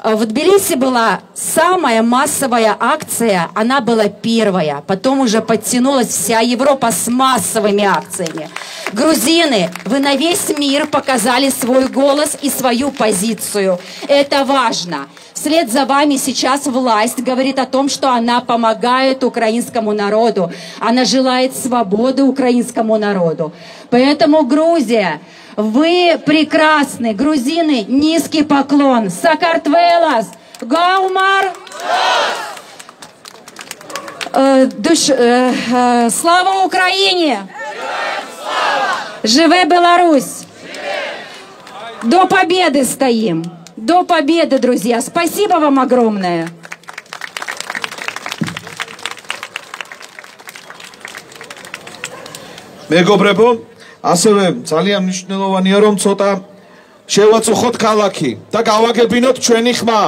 В Тбилиси была самая массовая акция, она была первая, потом уже подтянулась вся Европа с массовыми акциями. Грузины, вы на весь мир показали свой голос и свою позицию. Это важно. Вслед за вами сейчас власть говорит о том, что она помогает украинскому народу, она желает свободы украинскому народу. Поэтому Грузия... Вы прекрасны, грузины, низкий поклон. Сакартвелас, Гаумар. Слава Украине! Живе Беларусь! До победы стоим! До победы, друзья! Спасибо вам огромное! მეგობრებო, ასევე ძალიან მნიშვნელოვანია რომ ცოტა შევაწუხოთ ქალაქი და გავაგებინოთ ჩვენი ხმა.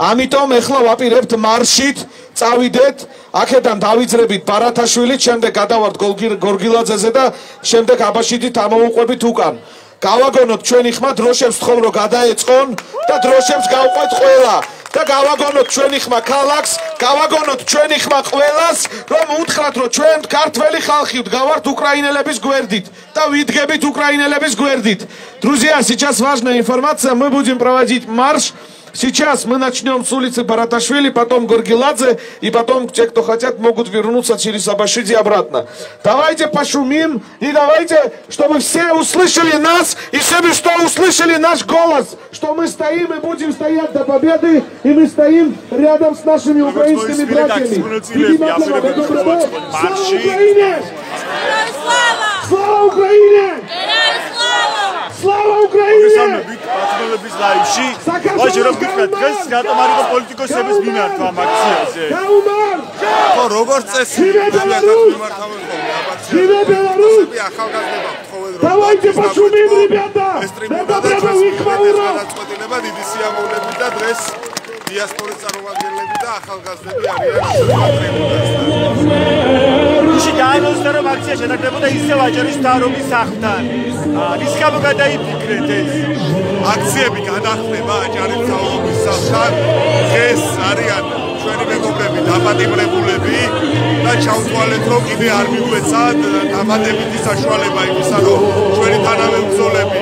ამიტომ ეხლა ვაპირებთ მარშით წავიდეთ, აქედან დავიძრებით ბარათაშვილით, შემდეგ გადავართ გორგილაძეზე და შემდეგ აბაშიდით ამოვუყვებით უკან. გავაგონოთ ჩვენი ხმა, დროშებს ვთხოვ რომ გადაეწყონ და დროშებს გავყვეთ ყველა. და გავაგონოთ ჩვენი ხმა ქალაქს, გავაგონოთ ჩვენი ხმა ყველას, რომ უთხრათ, რომ ჩვენ ქართველი ხალხი ვდგავართ უკრაინელების გვერდით და ვიდგებით უკрайнелების გვერდით. Друзья, сейчас важная информация, мы будем проводить марш. Сейчас мы начнем с улицы Бараташвили, потом Горгиладзе, и потом те, кто хотят, могут вернуться через Абашиди обратно. Давайте пошумим, и давайте, чтобы все услышали нас, и чтобы что услышали наш голос, что мы стоим и будем стоять до победы, и мы стоим рядом с нашими украинскими братьями. Слава Украине! Слава Украине! Слава Украине! ვაჟი რომ გითხრათ დღეს რატომ პოლიტიკოსების მიმართა ამ აქციაზე? ხო, როგორც წესი, Давайте пошумим, ребята! დიდი სიამოვნებით და დღეს დიასპორის წარმომადგენლები და ახალგაზრდები არიან. უში დაანონსდა რომ აქცია შეტაკდებოდა ისევ აჭარის მთავრობის სახლთან. რის გამო გადაიფიქრეთ ეს? აქციები გადახდება აჭარის მთავრობის სახლთან. ეს არიან ჩვენი მეგობრები, დაპატიმრებულები და ჩავთვალეთ რომ კიდე არ მიგვეცად დამატებითი საშუალება იმისა რომ ჩვენი თანამებრძოლები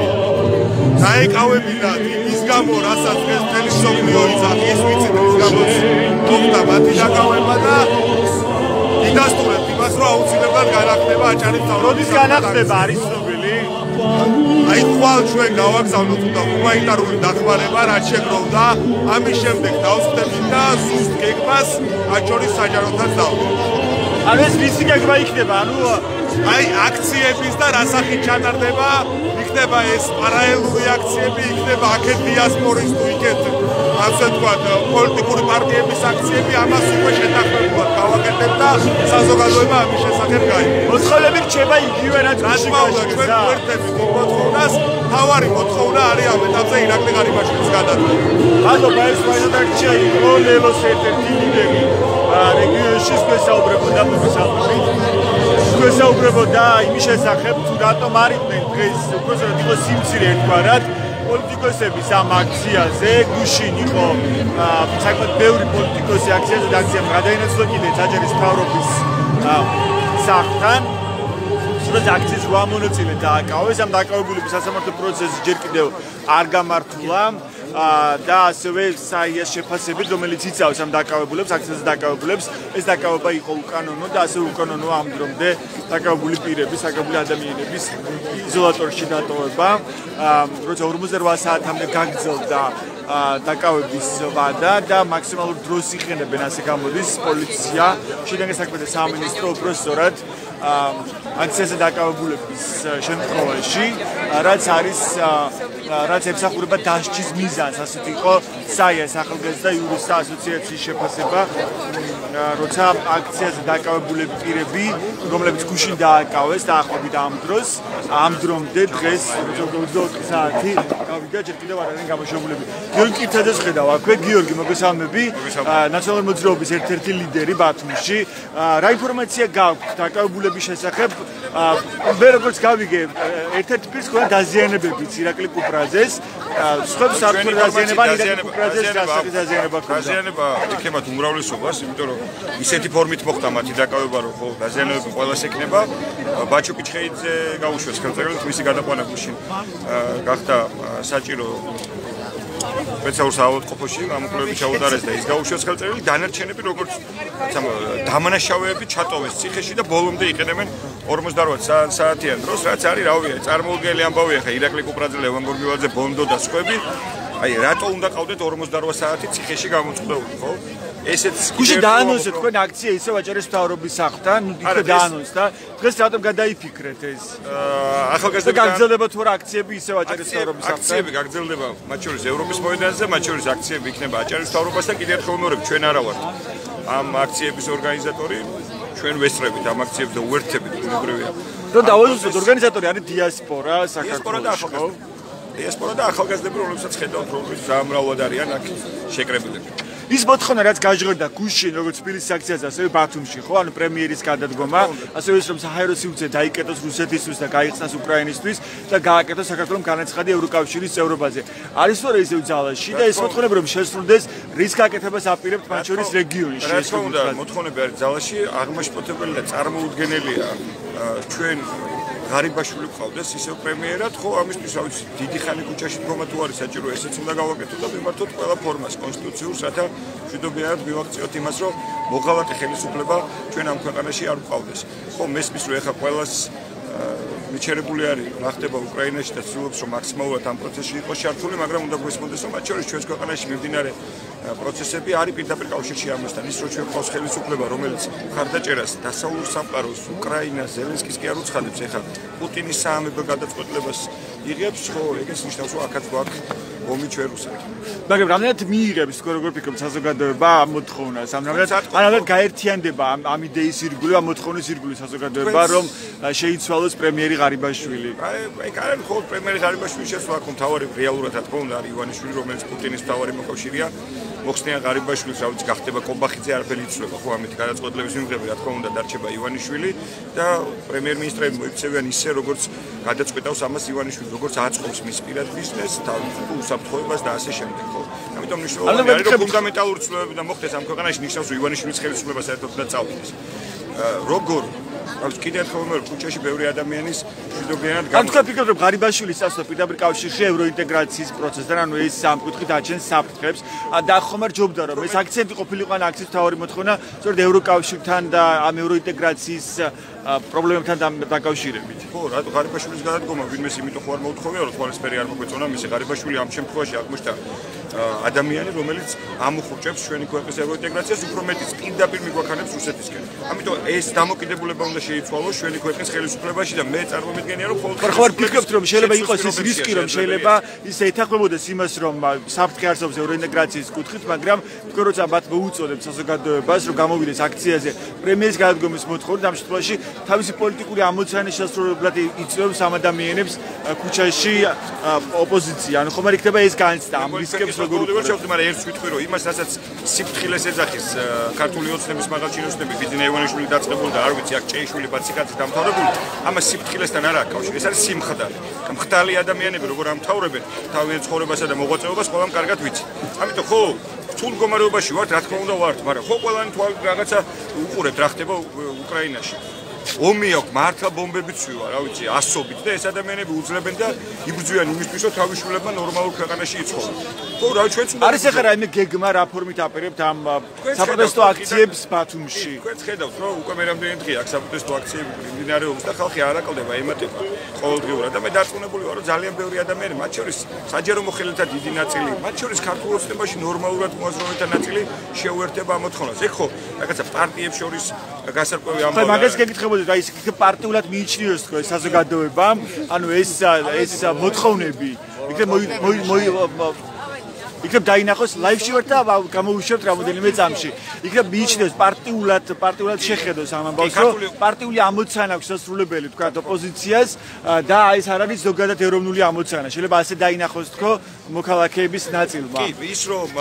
დაეკავებინათ ის გამო რასაც დღეს მთელი სოფლიო იცავს ის ვიცით ის გამოც მოხდა მათი დაკავება და იდასტურებთ იმას რომ აუცილებლად განახდება აჭარის მთავრობის. როდის განახდება არის ცნობილი? აი ხვალ ჩვენ გავაგზავნოთ უნდა ჰუმანიტარული დახმარება რაც შეგროვდა ამის შემდეგ დავსწრებით და ზუსტ გეგმას აჭარის საჯაროდან დავდოთ. ანუ ეს ვისი გეგმა იქნება? ანუ აი აქციების და რასახით ჩატარდება იქნება ეს პარალელური აქციები იქნება აქეთ დიასპორის თუ იქეთ ასე ვთქვათ პოლიტიკური პარტიების აქციები ამას უკვე შეთანხმებულად გავაკეთებთ და საზოგადოება ამის შესახებ გაიგებს. მოთხოვნები რჩება იგივე რაც გაშიგაშიგეს ჩვენ გვერდები მოთხოვნას თავარი მოთხოვნა არის ამ ეტაპზე ირაკლი ღარიბაშვილის გადადგმა. მადლობა ეს მაინდაკჩა იყო ლელოს ერთ-ერთი ლიდერი რეგიონში სპეციალურებოდა პროფესორები. სპეციალურებოდა იმის შესახებ თუ რატომ არიდნენ დღეს უბრალოდ იყო სიმცირე ერთგვარად პოლიტიკოსების ამ აქციაზე გუშინ იყო საკმაოდ ბევრი პოლიტიკოსი აქციაზე და აქცია გადაინაცვლა კიდეც აჭარის მთავრობის სახლთან. სულ აქციის 8 მონაწილე დააკავეს ამ დაკავებულების სასამართლო პროცესი ჯერ კიდევ არ გამართულა. და ასევე საიას შეფასებით რომელიც იცავს ამ დაკავებულებს, აქციაზე დაკავებულებს, ეს დაკავება იყო უკანონო და ასევე უკანონოა ამ დრომდე დაკავებული პირების, დაკავებული ადამიანების იზოლატორში დატოვება. როცა 48 საათამდე გაგრძელდა დაკავების ვადა და მაქსიმალურ დროს იყენებენ ასე გამოდის პოლიცია, შინაგან საქმეთა სამინისტრო უბრალოდ აქციაზე დაკავებულების შემთხვევაში, რაც ემსახურება დასჯის მიზანს, ასეთ იყო საიას ახალგაზრდა იურისტთა ასოციაციის შეფასება, როცა აქციაზე დაკავებულები პირები, რომლებიც გუშინ დააკავეს დაახლოებით ამ დრომდე დღეს 24 საათი გავიდა ჯერ კიდევ არ არიან გამოშვებულები. გიორგი კირთაძეს ხედავ აქვე, გიორგი მოგესალმები, ნაციონალური მოძრაობის ერთ-ერთი ლიდერი ბათუმში. რა ინფორმაცია გაქვთ დაკავებულების შესახებ? მე როგორც გავიგე, ერთ-ერთი პირს ქონდა დაზიანებებიც ირაკლი კუპრაძეს, სხვებს არ ქონდა დაზიანება, ირაკლი კუპრაძეს დაზიანება ქონდა. დაზიანება იქნებათ უმრავლესობას, იმიტომ რომ ისეთი ფორმით მოხდა მათი დაკავება, რომ ხო დაზიანებები ყველას ექნება. ბაჩო კიჩხეიძე გაუშვეს ხელმძღვანელად, მისი გადაყვანა გუშინ გახდა საჭირო სპეციალურ საავადმყოფოში გამოკვლევები ჩაუტარეს და ის გაუშვეს ხელმძღვანელი. დანარჩენები როგორც დამანაშავეები ჩატოვეს ციხეში და ბოლომდე იყენებენ 48 საათიან დროს, რაც არის რავია, წარმოუდგენელი ამბავია ხა ირაკლი კუპრაძე, ლევან გორგილაძე, ბონდო და სხვები. აი რატო უნდა ყავდეთ 48 საათი ციხეში გამოწყდეული, ხო? ესეც გუშინ დაანონსეთ თქვენ აქცია ისე ვაჭარის მთავრობის სახლთან, იქ დაანონსდა. დღეს რატომ გადაიფიქრეთ ეს? ახალგაზრდები გაგრძელდება თუ რა აქციები ისე ვაჭარის მთავრობის სახლთან? აქციები გაგრძელდება, მათ შორის ევროპის მოედანზე, მათ შორის აქციები იქნება ვაჭარის მთავრობასთან, კიდევ ერთხელ ვიმეორებ, ჩვენ არა ვართ ამ აქციების ორგანიზატორი, ჩვენ ვესწრებით ამ აქციებს და უერთდებით ბუნებრივია. რომ დავაზუსტოთ, ორგანიზატორი არის დიასპორა საქართველოში, ხო? დიასპორა და ახალგაზრდები, რომლებსაც ხედავთ, რომლებიც გამრავლად არიან აქ შეკრებილები. ის მოთხოვნა რაც გაჟღერდა გუშინ როგორც თბილისის აქციაზე, ასევე ბათუმში, ხო, ანუ პრემიერის გადადგომა, ასევე ის რომ საჰაერო სივრცე დაიკეტოს რუსეთისთვის და გაიხსნას უკრაინისთვის და გააკეთოს საქართველოს განაცხადი ევროკავშირის წევრობაზე. არის თორე ისევ ძალაში და ეს მოთხოვნები რომ შესრულდეს, რის გაკეთებას აპირებთ მათ შორის რეგიონში. რა თქმა უნდა, მოთხოვნები არის ძალაში, აღმაშფოთებელი და წარმოუდგენელია ჩვენ ღარიბაშვილი ყავდეს ისევ პრემიერად, ხო, ამისთვის რა ვიცი, დიდი ხანი ქუჩაში დგომა თუ არის საჭირო, ესეც უნდა გავაკეთოთ და მიმართოთ ყველა ფორმას კონსტიტუციურს, რათა მშვიდობიანად მივაქციოთ იმას, რომ მოღალატე ხელისუფლება ჩვენ ამ ქვეყანაში არ ვყავდეს. ხო, მესმის რომ ეხა ყველას მიჩერებული არის რა ხდება უკრაინაში და ცდილობს რომ მაქსიმალურად ამ პროცესში იყოს ჩართული, მაგრამ უნდა გვესმოდეს რომ მათ შორის ჩვენს ქვეყანაში მიმდინარე პროცესები არის პირდაპირ კავშირში ამასთან. ის რომ ჩვენ ყავს ხელისუფლება, რომელიც მხარდაჭერას დასავლურ სამყაროს, უკრაინას, ზელენსკის კი არ უცხადებს, ეხლა პუტინის საამებო გადაწყვეტილებას იღებს, ხო, ეგეც ნიშნავს რომ აქაც გვაქვს ომი ჩვენ რუსეთთან. მაგრამ რამდენად მიიღებს თქვენ როგორ ფიქრობთ საზოგადოება ამ მოთხოვნას? რამდენად გაერთიანდება ამ იდეის ირგვლივ, ამ მოთხოვნის ირგვლივ საზოგადოება, რომ შეიცვალოს პრემიერი ღარიბაშვილი? აი, კარგად მხოლოდ პრემიერი ღარიბაშვილი შესვლა აქვს თავარი რეალურად რა თქმა უნდა არის ივანიშვილი, რომელიც პუტინის თავარი მოკავშირეა. მოხსნიან ღარიბაშვილს, რა ვიცი, გახდება კობახიძე, არაფერი იცვლება, ხო, ამით გადაწყვეტილების მიღება, რა თქმა უნდა, დარჩება ივანიშვილი და პრემიერ-მინისტრები მოიქცევიან ისე, როგორც გადაწყვეტავს ამას ივანიშვილი, როგორც აწყობს მის პირად ბიზნესს, თავისუფლ უსაფრთხოებას და ასე შემდეგ, ხო. ამიტომ მნიშვნელოვანია, რომ ფუნდამენტალური ცვლილებები და მოხდეს ამ ქვეყანაში, ნიშნავს, რომ ივანიშვილის ხელისუფლება საერთოდ უნდა წავიდეს. როგორ აქვს კიდევ ერთხელ ვიმეორებ, ქუჩაში ბევრი ადამიანის მშვიდობიანად ამ თქვენ ფიქრობთ, რომ ღარიბაშვილის წასვლა პირდაპირ კავშირში ევროინტეგრაციის პროცესთან, ანუ ეს სამკუთხედ აჩენს საფრთხებს და ხომ არ ჯობდა რომ ეს აქცენტი ყოფილიყო ან აქციის თავარი მოთხოვნა, სწორედ ევროკავშირთან და ამ ევროინტეგრაციის პრობლემებთან დაკავშირებით. ხო, რატო ღარიბაშვილის გადადგომა, ვინმეს იმიტომ ხო არ მოუთხოვია, რომ ყველასფერი არ მოგვეწონა, მისი ღარიბაშვილი ამ შემთხვევაში აღმოჩნდა ადამიანი, რომელიც ამოხურჭებს ჩვენი ქვეყნის ევროინტეგრაციას, უფრო მეტიც პირდაპირ მიგვაქანებს რუსეთისკენ. ამიტომ ეს დამოკიდებულება უნდა შეიცვალოს ჩვენი ქვეყნის ხელისუფლებაში და მე წარმომიდგენია, რომ ხო, ფიქრობთ, რომ შეიძლება იყოს ეს რისკი, რომ შეიძლება ის ეთანხმებოდეს იმას, რომ საფრთხე არსებობს ევროინტეგრაციის კუთხით, მაგრამ თქვენ როცა მათ მოუწოდებთ საზოგადოებას, რომ გამოვიდეს აქციაზე პრემიერის გადადგომის მოთხოვნით, ამ შემთხვევაში თავისი პოლიტიკური ამოცანის შესრულებლად იწვევს ამ ადამიანებს ქუჩაში ოპოზიცია. ანუ ხომ არ იქნება ეს განცდა ამ რისკებს როგორ უყურებთ, მაგრამ ერთს ვიტყვი, რომ იმას, რასაც სიფრთხილეს ეძახის ქართული ოცნების მაღალჩინოსნები, ბიძინა ივანიშვილი დაწყებული და არ ვიცი, აქ ჭეიშვილი ბაციკაძე დამთავრებული, ამას სიფრთხილესთან არ აქვს კავშირი. ეს არის სიმხდარი. მხდარი ადამიანები როგორ ამთავრებენ თავიანთ ცხოვრებასა და მოღვაწეობას, ყველამ კარგად ვიცი. ამიტომ ხო, რთულ მდგომარეობაში ვართ, რა თქმა უნდა ვართ, მაგრამ ხო ყველანი თვალ რაღაცა უყურებთ რა ხდება უკრაინაში. ომი აქვს მართლა ბომბებიც ვივა, რა ვიცი, ასობით და ეს ადამიანები უძლებენ და იბრძვიან იმისთვის, რომ თავის შვილებმა ნორმალურ ქვეყანაში იცხოვრონ. ხო, რა ჩვენც უნდა არის ახლა რაიმე გეგმა რა ფორმით აპირებთ ამ საპროტესტო აქციებს ბათუმში? თქვენც ხედავთ, რომ უკვე მე რამდენი დღეა აქ საპროტესტო აქციები მიმდინარეობს და ხალხი არ აკლდება, ემატება ყოველდღიურად და მე დარწმუნებული ვარ, რომ ძალიან ბევრი ადამიანი, მათ შორის საჯარო მოხელეთა დიდი ნაწილი, მათ შორის ქართულ ოცნებაში ნორმალურად მოაზროვნეთა ნაწილი შეუერთდება ამ მოთხოვნას. ეგ ხო, რაღაცა პარტიებს შორის გასარკვევი ამბავია. მაგას გეკითხებოდი, რა ის პარტიულად მიიჩნიოს თქო ეს საზოგადოებამ, ანუ ეს მოთხოვნები, იქნებ დაინახოს ლაივში ვარ და გამოვიშვებთ რამოდენიმე წამში. იქნებ მიიჩნიოს პარტიულად შეხედოს ამ ამბავს, რომ პარტიული ამოცანა აქვს სასრულებელი თქვა ოპოზიციას და ეს არ არის ზოგადად ეროვნული ამოცანა. შეიძლება ასე დაინახოს თქო მოქალაქეების ნაწილმა. კი, ის რომ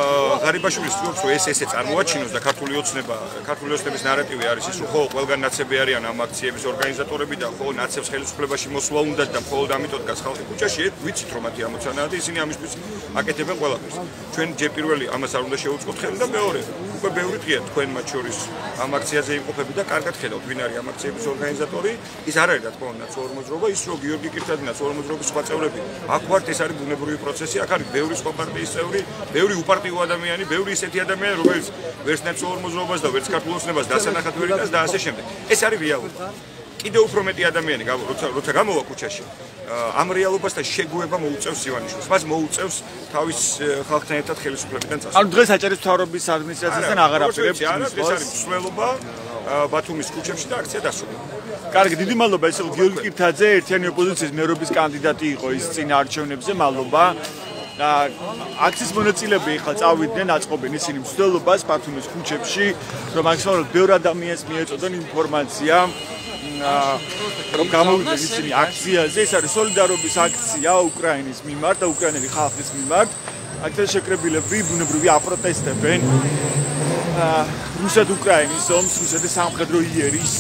ღარიბაშვილის თქოს რომ ესე წარმოაჩინოს და ქართული ოცნების ნარატივი არის ის, რომ ხო ყველგან ნაცები არიან ამ აქციების ორგანიზატორები და ხო ნაცებს ხელისუფლებაში მოსვლა უნდათ და მხოლოდ ამიტომ დგას ხალხი ქუჩაში, ვიცით რომ მათი ამოცანაა და ისინი ამისთვის აკეთებენ ყველაფერს. ჩვენ ჯერ პირველი ამას არ უნდა შევუწყოთ ხელი და მეორე უკვე ბევრი დღეა თქვენ მათ შორის ამ აქციაზე იმყოფები და კარგად ხედავთ ვინ არის ამ აქციების ორგანიზატორი ის არ არის რა თქმა უნდა ნაცვალ მოძრაობა ის რომ გიორგი კირთაძე ნაცვალ მოძრაობის სხვა წევრები აქ ვართ ეს არის ბუნებრივი პროცესი აქ არის ბევრი სხვა პარტიის წევრი ბევრი უპარტიო ადამიანი ბევრი ისეთი ადამიანი რომელიც ვერც ნაცვალ მოძრაობას და ვერც ქართულ ოცნებას დასანახად ვერ იტანს და ასე შემდეგ ეს არის რეალობა კიდევ უფრო მეტი ადამიანი როცა გამოვა ქუჩაში ამ რეალობასთან შეგუება მოუწევს ივანიშვილს. მას მოუწევს თავის ხალხთან ერთად ხელისუფლებიდან წასვლა. ანუ დღეს აჭარის მთავრობის ადმინისტრაციასთან აღარ აპირებთ ეს არის მსვლელობა ბათუმის ქუჩებში და აქცია დასრულდა. კარგი, დიდი მადლობა. ეს იყო გიორგი კირთაძე, ერთიანი ოპოზიციის მერობის კანდიდატი იყო ის წინა არჩევნებზე. მადლობა. აქციის მონაწილეები ახლა წავიდნენ, აწყობენ ისინი მსვლელობას ბათუმის ქუჩებში, რომ მაქსიმალურად ბევრ ადამიანს მიეწოდონ ინფორმაცია. რომ გამოვიდნენ ისინი აქციაზე, ეს არის სოლიდარობის აქცია უკრაინის მიმართ და უკრაინელი ხალხის მიმართ. აქციაში შეკრებილები ბუნებრივი აპროტესტებენ რუსეთ-უკრაინის ომს, რუსეთის სამხედრო იერის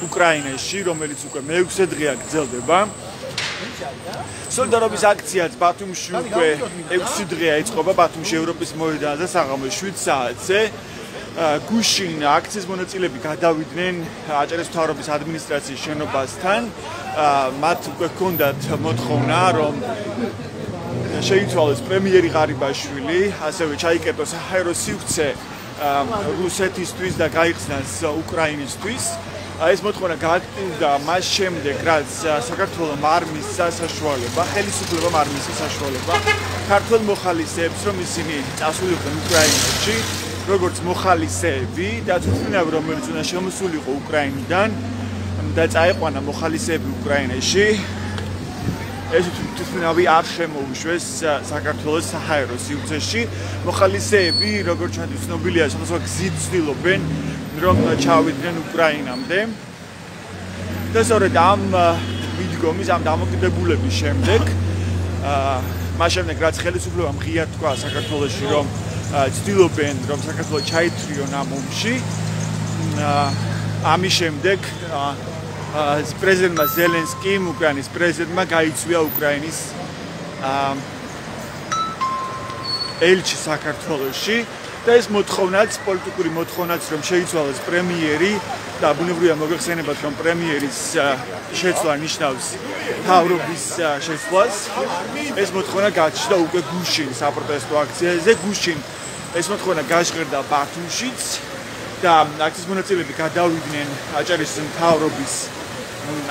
უკრაინაში, რომელიც უკვე მე-6 დღეა გრძელდება. სოლიდარობის აქციაც ბათუმში უკვე 6 დღეა იწყება ბათუმში ევროპის მოედანზე საღამოს 7 საათზე. გუშინ აქციის მონაწილეები გადავიდნენ აჭარის მთავრობის ადმინისტრაციის შენობასთან. მათ უკვე ჰქონდათ მოთხოვნა, რომ შეიცვალოს პრემიერი ღარიბაშვილი, ასევე ჩაიკეტოს საჰაერო სივრცე რუსეთისთვის და გაიხსნას უკრაინისთვის. ეს მოთხოვნა გააქტიურდა მას შემდეგ, რაც საქართველოს არ მისცა საშუალება, ხელისუფლებამ არ მისცა საშუალება ქართველ მოხალისეებს, რომ ისინი წასულიყვნენ უკრაინაში. როგორც მოხალისეები და თვითმფრინავი რომელიც უნდა შემოსულიყო უკრაინიდან და წაეყვანა მოხალისეები უკრაინაში ეს თვითმფრინავი არ შემოუშვეს საქართველოს საჰაერო სივრცეში მოხალისეები როგორც ჩვენთვის ცნობილია სხვადასხვა გზით ცდილობენ რომ ჩავიდნენ უკრაინამდე და სწორედ ამ მიდგომის ამ დამოკიდებულების შემდეგ მას შემდეგ რაც ხელისუფლებამ ღიად თქვა საქართველოში რომ ცდილობენ რომ საქართველოს ჩაითრიონ ამ ომში ამის შემდეგ პრეზიდენტმა ზელენსკიმ უკრაინის პრეზიდენტმა გაიწვია უკრაინის ელჩი საქართველოში და ეს მოთხოვნაც პოლიტიკური მოთხოვნაც რომ შეიცვალოს პრემიერი და ბუნებრივია მოგეხსენებათ რომ პრემიერის შეცვლა ნიშნავს მთავრობის შეცვლას ეს მოთხოვნა გაჩნდა უკვე გუშინ საპროტესტო აქციაზე გუშინ ეს მოთხოვნა გაჟღერდა ბათუმშიც და აქციის მონაწილეები გადავიდნენ აჭარის მთავრობის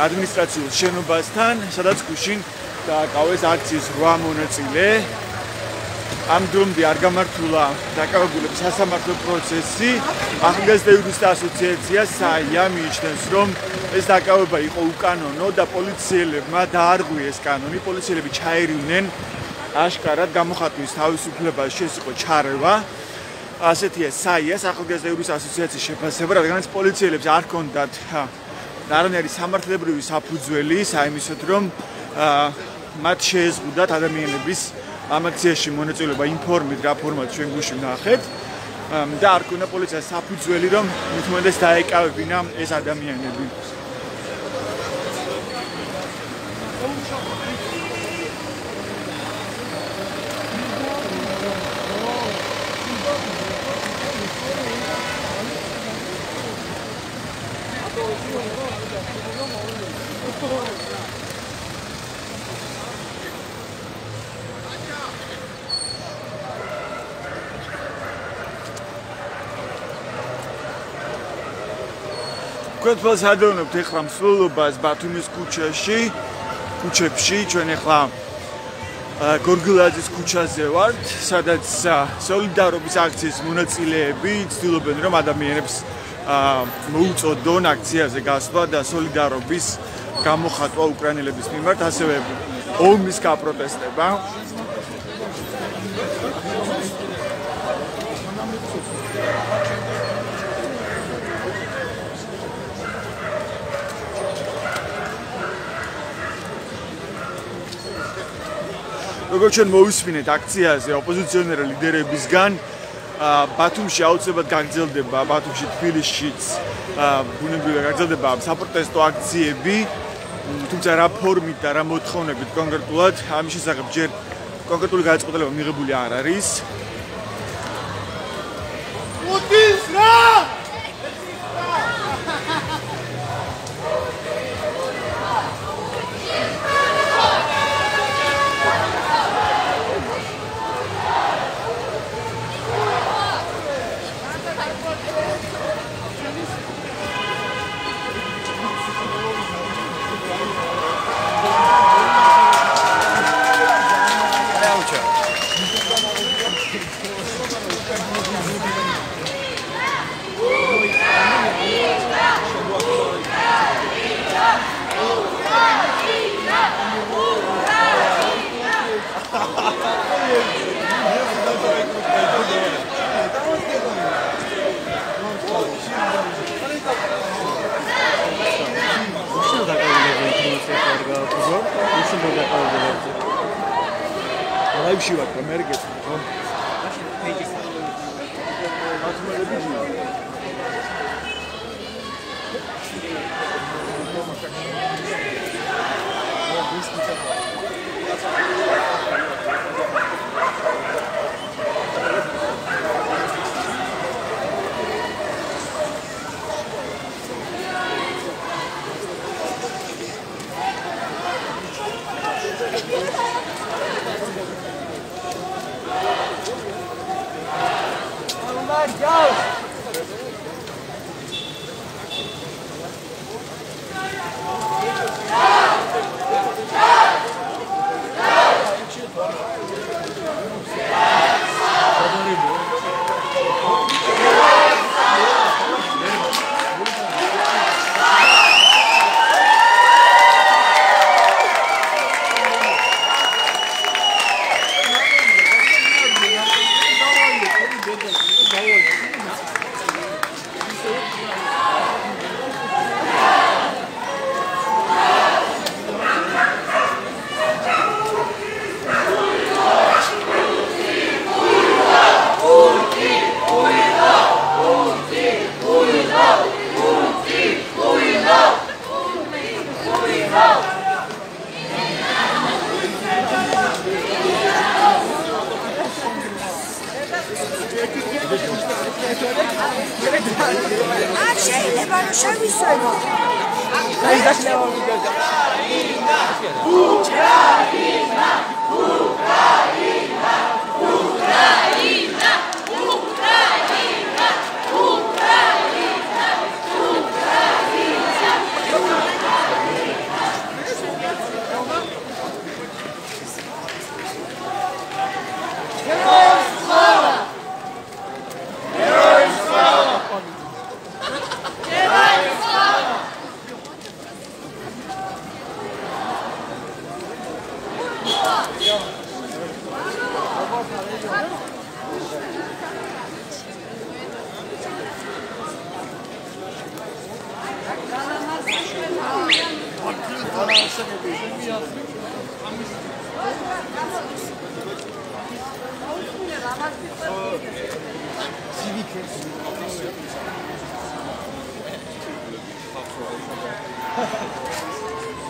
ადმინისტრაციულ შენობასთან სადაც გუშინ დააკავეს აქციის 8 მონაწილე ამ დრომდე არ გამართულა დაკავებულების სასამართლო პროცესი ახალგაზრდა იურისტთა ასოციაცია საია მიიჩნევს რომ ეს დაკავება იყო უკანონო და პოლიციელებმა დაარღვიეს კანონი პოლიციელები ჩაერივნენ აშკარად გამოხატვის თავისუფლებას ეს იყო ჩარევა ასეთია საიას ახალგაზრდა იურისტთა ასოციაციის შეფასება რადგანაც პოლიციელებს არ ჰქონდათ არანაირი სამართლებრივი საფუძველი საიმისოდ რომ მათ შეეზღუდათ ადამიანების ამ აქციაში მონაწილეობა ინფორმით რა ფორმად ჩვენ გუშინ ნახეთ და არ ქონა პოლიციას საფუძველი რომ მოთმოდეს დაეკავებინა ეს ადამიანები Გვეთვალს ადევნებთ ეხლა მსვლელობას ბათუმის ქუჩებში, ჩვენ ეხლა გორგილაძის ქუჩაზე ვართ, სადაც სოლიდარობის აქციის მონაწილეები ცდილობენ რომ ადამიანებს მოუწოდონ აქციაზე გასვლა და სოლიდარობის გამოხატვა უკრაინელების მიმართ, ასევე ომის გაპროტესტება. როგორც ჩვენ მოვისმინეთ აქციაზე ოპოზიციონერი ლიდერებისგან ბათუმში აუცილებლად გაგრძელდება, ბათუმში, თბილისშიც ბუნებრივია გაგრძელდება საპროტესტო აქციები, თუმცა რა ფორმით და რა მოთხოვნებით კონკრეტულად ამის შესახებ ჯერ კონკრეტული გადაწყვეტილება მიღებული არ არის. პუტინს რა! Live-ში ვარ, მე რიგეთ.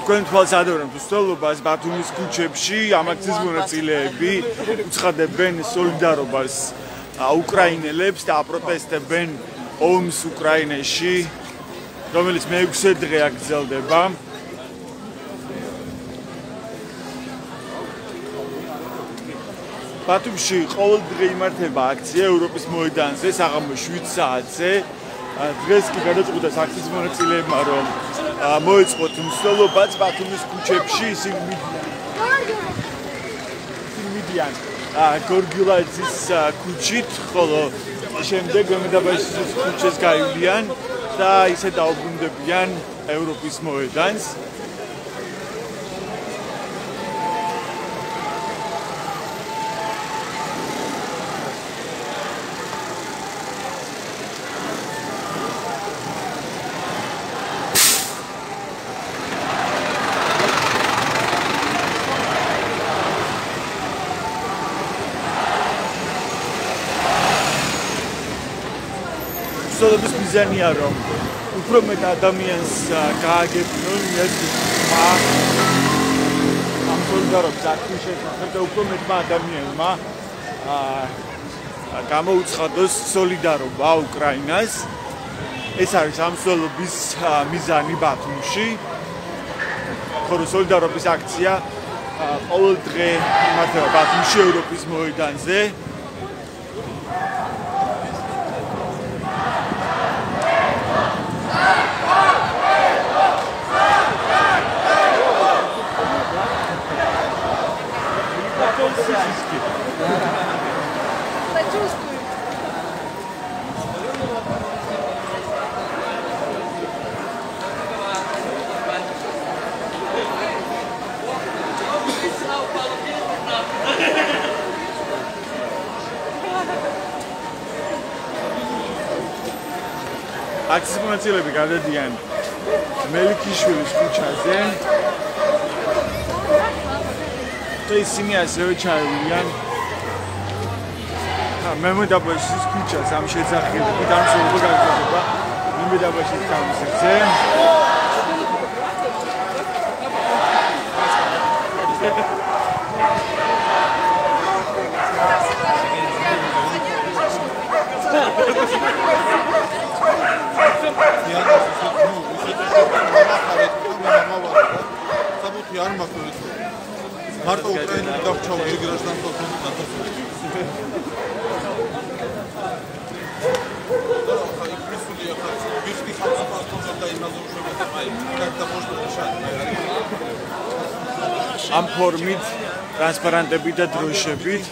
Თქვენ თვალს ადევნებთ მსვლელობას ბათუმის ქუჩებში, ამ აქციის მონაწილეები უცხადებენ სოლიდარობას უკრაინელებს და აპროტესტებენ ომს უკრაინაში. რომელიც მე-6 დღე აქ გრძელდება. ბათუმში ყოველდღე იმართება აქცია ევროპის მოედანზე საღამოს 7 საათზე. დღეს კი გადაწყვიტეს აქციის მონაწილეებმა, რომ მოეწყოთ მსვლელობაც ბათუმის ქუჩებში, ისინი მიდიან გორგილაძის ქუჩით, ხოლო შემდეგ მედაბაშის ქუჩას გაივლიან და ისე დაუბრუნდებიან ევროპის მოედანს. სოლოდის მიზანია რომ უფრო მეტ ადამიანს გააგებინონ ეს ამ სოლიდარობის აქტის შესახებ და უფრო მეტმა ადამიანმა გამოუცხადოს სოლიდარობა უკრაინას. ეს არის ამ სოლიდარობის მიზანი ბათუმში. ხოლო სოლიდარობის აქცია ყოველ დღე იმართება ბათუმში ევროპის მოედანზე. აქციის მონაწილეები გადადიან მელიქიშვილის ქუჩაზე. და ისინი ასევე ჩაევიან მემედაბაშის ქუჩას ამ შესაძლებლობით ამ სულობა გაგრძელდება მემედაბაშის გამზირზე. მარტო უკრაინაში დავრჩა გრაჟდან კონფლიქტი დათოს. ამ ფორმით ტრანსპარენტები და დროშებით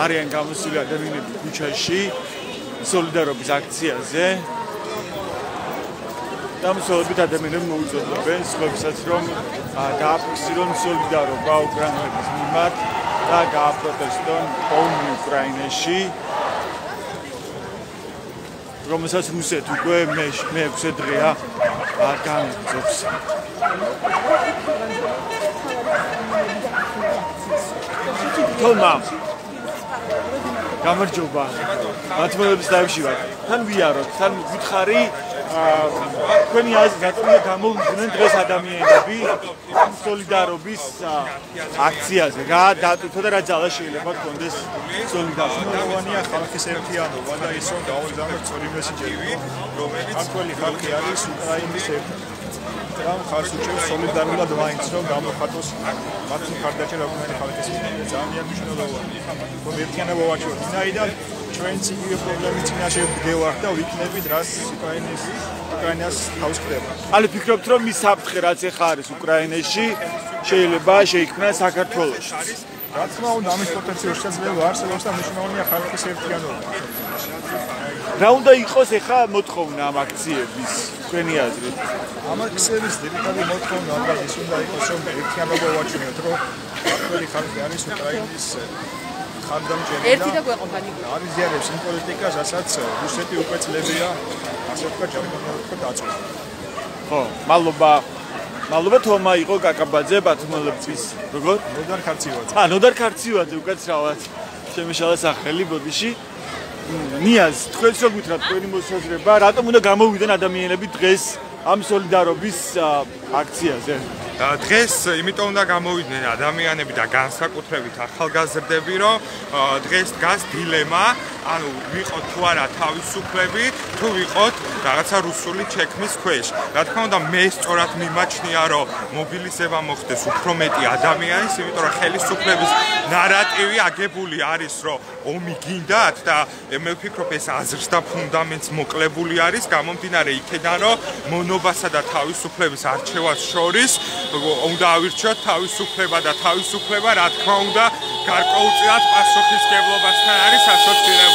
არიან გამოსული ადამიანები ქუჩაში სოლიდარობის აქციაზე. დამსოლებით ადამიანები მოუწოდებენ სხვებსაც რომ გააფიქსირონ სოლიდარობა უკრაინელების მიმართ და გააპროტესტონ ომი უკრაინაში, რომელსაც რუსეთი უკვე მე-6 დღეა განაგრძობს. თომა გამარჯობა. მათმოების დაებში ვარ. თან ვიაროთ, თან გითხარი თქვენი აზრით რატომ გამოვიდნენ დღეს ადამიანები სოლიდარობის აქციაზე? რა დატვირთვა და რა ძალა შეიძლება გქონდეს სოლიდარობანია ხალხის ერთიანობა და ის რომ გავაგზავნოთ სწორი მესიჯები, რომელიც ქართველი ხალხი არის უკრაინის ერთ და მხარს უჭერს სოლიდარულად მაინც რომ გამოხატოს მათი მხარდაჭერა უკრაინის ხალხის მიმართ. ძალიან მნიშვნელოვანია რომ ერთიანობა ვაჩვენოთ. ვინაიდან ჩვენც იგივე პრობლემის წინაშე ვდგევართ და ვიქნებით რას უკრაინას თავს ხდება. ანუ ფიქრობთ რომ ის საფრთხე რაც ეხა არის უკრაინაში შეიძლება შეიქმნა საქართველოში? რა თქმა უნდა ამის პოტენციალი შესაძლოა არსებობს და მნიშვნელოვანია ხალხის ერთიანობა. რა უნდა იყოს ეხა მოთხოვნა ამ აქციების თქვენი აზრით? ამ აქციების ძირითადი მოთხოვნა ის უნდა იყოს რომ ერთიანობა ვაჩვენოთ რომ ქართველი ხალხი არის უკრაინის ხარდამჭერი და არიზიარებს იმ პოლიტიკას, რასაც რუსეთი უკვე წლებია ასე ვთქვათ ჯარიმანად დაწვეს. ხო, მადლობა თომა იყო კაკაბაძე ბათუმელების როგორ? ნოდარ ქარცივაძე. ნოდარ ქარცივაძე უკაცრავად შემეშალა სახელი ბოდიში. ნიაზ, თქვენს რო გითხრათ თქვენი მოსაზრება, რატომ უნდა გამოვიდნენ ადამიანები დღეს ამ სოლიდარობის აქციაზე? დღეს იმიტომ უნდა გამოვიდნენ ადამიანები და განსაკუთრებით ახალგაზრდები, რომ დღეს დგას დილემა ანუ ვიყოთ თუ არა თავისუფლები, თუ ვიყოთ რაღაცა რუსული ჩექმის ქვეშ. რა თქმა უნდა, მე სწორად მიმაჩნია, რომ მობილიზება მოხდეს უფრო მეტი ადამიანის, იმიტომ რომ ხელისუფლების ნარატივი აგებული არის, რომ ომი გინდათ და მე ვფიქრობ, ეს აზრს და ფუნდამენტს მოკლებული არის, გამომდინარე იქიდან, რომ მონობასა და თავისუფლების არჩევას შორის უნდა ავირჩიოთ თავისუფლება და თავისუფლება, რა თქმა უნდა, გარკვეულწილად პასუხისმგებლობასთან არის ასოცირებული.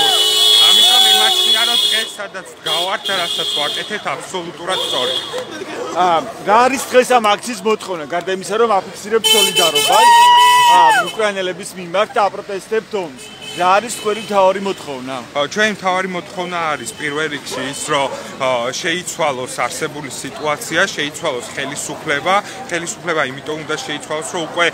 ამიტომ იმაჩნია, რომ დღეს სადაც გავართ და რასაც ვაკეთეთ, აბსოლუტურად სწორი. რა არის დღეს ამ აქციის მოთხოვნა, გარდა იმისა, რომ აფიქსირებთ სოლიდარობას უკრაინელების მიმართ და აპროტესტებთ ომს? რა არის თქვენი მთავარი მოთხოვნა? ჩვენი მთავარი მოთხოვნა არის პირველ რიგში ის, რომ შეიცვალოს არსებული სიტუაცია, შეიცვალოს ხელისუფლება იმიტომ უნდა შეიცვალოს, რომ უკვე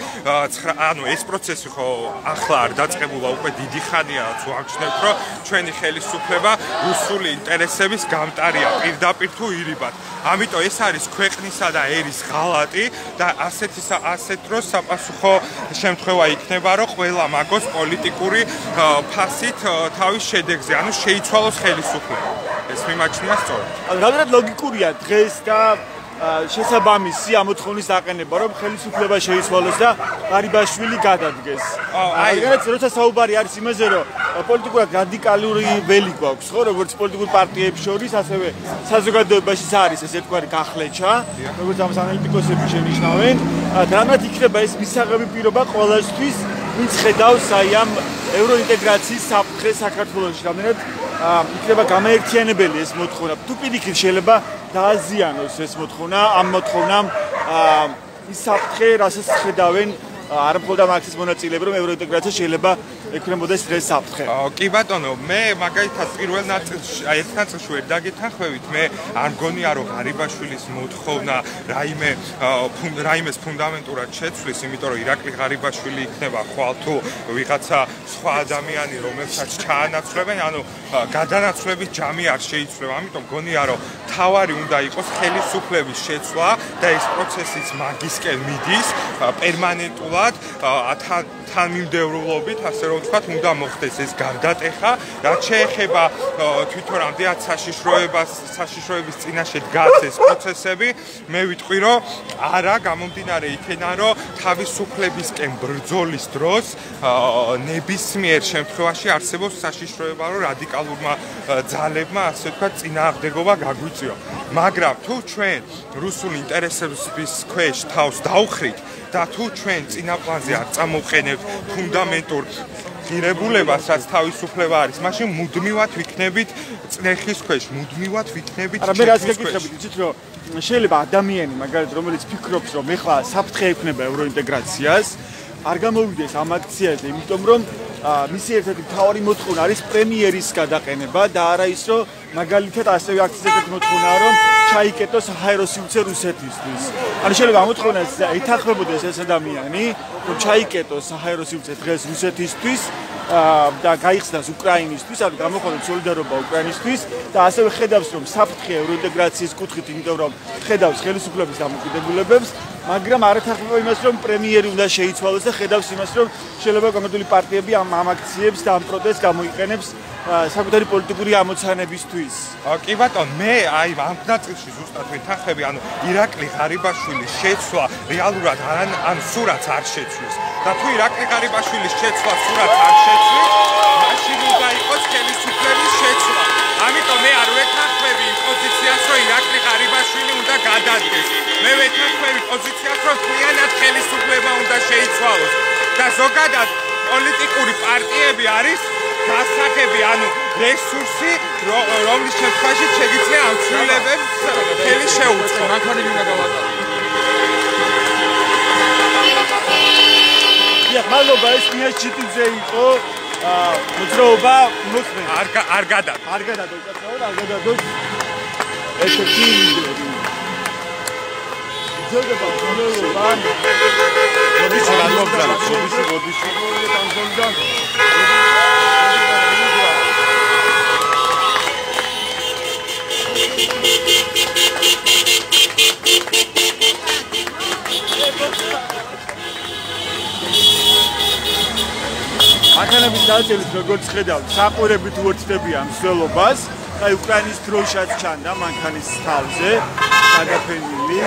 ეს პროცესი ხო ახლა არ დაწყებულა, უკვე დიდი ხანია ვამჩნევთ, რომ ჩვენი ხელისუფლება რუსული ინტერესების გამტარია პირდაპირ თუ ირიბად. ამიტომ ეს არის ქვეყნისა და ერის ღალატი და ასეთ დროს საპასუხო შემთხვევა იქნება, რომ ყველა მაგოს პოლიტიკური ფასით თავის შედეგზე, ანუ შეიცვალოს ხელისუფლება. ეს მიმაჩნია სწორად. რამდენად ლოგიკურია დღეს და შესაბამისი ამოთხოვნის დაყენება, რომ ხელისუფლება შეიცვალოს და ყარიბაშვილი გადადგეს. რადგანაც როცა საუბარი არის იმაზე, რომ პოლიტიკურად რადიკალური ველი გვაქვს, ხო, როგორც პოლიტიკურ პარტიებს შორის, ასევე საზოგადოებაშიც არის ეს ერთგვარი გახლეჩა, როგორც ამას ანალიტიკოსები შენიშნავენ. რამაც იქნება ეს მისაღები პირობა ყველასთვის, ვინც ხედავს აი ამ ევროინტეგრაციის საფრთხეს საქართველოში. რამდენად იქნება გამაერთიანებელი ეს მოთხოვნა. თუ პირიქით შეიძლება დააზიანოს ეს მოთხოვნა, ამ მოთხოვნამ ის საფრთხე, რასაც ხედავენ არა მხოლოდ ამ აქციის მონაწილეები, რომ ევროინტეგრაცია შეიძლება ექნებოდეს დღეს საფრთხე. კი ბატონო, მე მაგალითად პირველ ნაწილში, ერთ ნაწილში ვერ დაგეთანხმებით, მე არ მგონია, რომ ღარიბაშვილის მოთხოვნა რაიმეს ფუნდამენტურად შეცვლის, იმიტომ რომ ირაკლი ღარიბაშვილი იქნება ხვალ თუ ვიღაცა სხვა ადამიანი, რომელსაც ჩაანაცვლებენ, ანუ გადანაცვლების ჯამი არ შეიცვლება. ამიტომ მგონია, რომ თავარი უნდა იყოს ხელისუფლების შეცვლა და ეს პროცესიც მაგისკენ მიდის პერმანენტულად თანმიმდევრულობით, ასე რომ ვთქვათ, უნდა მოხდეს ეს გარდატეხა, რაც შეეხება თვითონ რამდენად საშიშროების წინაშე დგას ეს პროცესები, მე ვიტყვი, რომ არა, გამომდინარე იქიდან, რომ თავისუფლებისკენ ბრძოლის დროს ნებისმიერ შემთხვევაში არსებობს საშიშროება, რომ რადიკალურმა ძალებმა, ასე ვთქვათ, წინააღმდეგობა გაგვიწიო. მაგრამ თუ ჩვენ რუსულ ინტერესების ქვეშ თავს დავხრით და თუ ჩვენ წინაპლანზე არ წამოვყენებთ ფუნდამენტურ ღირებულებას, რაც თავისუფლება არის, მაშინ მუდმივად ვიქნებით წნეხის ქვეშ, მუდმივად ვიქნებით ჩექმის ქვეშ. მე რაც გეკითხებით, იცით რომ შეიძლება ადამიანი, მაგალითად, რომელიც ფიქრობს, რომ ეხლა საფრთხე ექნება ევროინტეგრაციას, არ გამოვიდეს ამ აქციაზე, იმიტომ რომ მისი ერთ-ერთი მთავარი მოთხოვნა არის პრემიერის გადაყენება და არა ის, რომ მაგალითად ასევე აქციის ერთ-ერთი მოთხოვნაა, რომ ჩაიკეტოს საჰაერო სივრცე რუსეთისთვის. ანუ შეიძლება ამ მოთხოვნას ეთანხმებოდეს ეს ადამიანი, რომ ჩაიკეტოს საჰაერო სივრცე დღეს რუსეთისთვის და გაიხსნას უკრაინისთვის, ანუ გამოხატოს სოლიდარობა უკრაინისთვის და ასევე ხედავს, რომ საფრთხე ევროინტეგრაციის კუთხით, იმიტომ რომ ხედავს ხელისუფლების დამოკიდებულებებს, მაგრამ არ ეთანხმება იმას, რომ პრემიერი უნდა შეიცვალოს და ხედავს იმას, რომ შეიძლება კონკრეტული პარტიები ამ აქციებს და ამ პროტესტს გამოიყენებს საკუთარი პოლიტიკური ამოცანებისთვის. კი ბატონო, მე აი ამ ნაწილში ზუსტად ვეთანხმები, ანუ ირაკლი ღარიბაშვილის შეცვლა რეალურად ან სურათს არ შეცვლის. და თუ ირაკლი ღარიბაშვილის შეცვლა სურათს არ შეცვლის, მაშინ უნდა იყოს ხელისუფლების შეცვლა. ამიტომ მე არ ვეთანხმები იმ პოზიციას, რომ ირაკლი ღარიბაშვილი უნდა გადადგეს. მე ვეთანხმები პოზიციას, რომ მთლიანად ხელისუფლება უნდა შეიცვალოს. და ზოგადად პოლიტიკური პარტიები არის გასაღები, ანუ რესურსი, რომლის შემთხვევაში შეგიძლია ამ ცვლილებებს ხელი შეუწყო. მანქანები უნდა გავატარო. მადლობა, ეს მიაჩიტიძე იყო მოძრაობა მოსმენ. არ გადადო. არ გადადო, არ გადადო. ერთ-ერთი ზოგადად მოძრაობა. მოდიში გადმოგზავნოთ, მოდიში. მანქანები იმის გადაწყვეტილებით როგორც ხედავთ, საყვირებით უერთდებიან მსვლელობას. აი უკრაინის დროშაც ჩანდა მანქანის თავზე, გადაფენილი.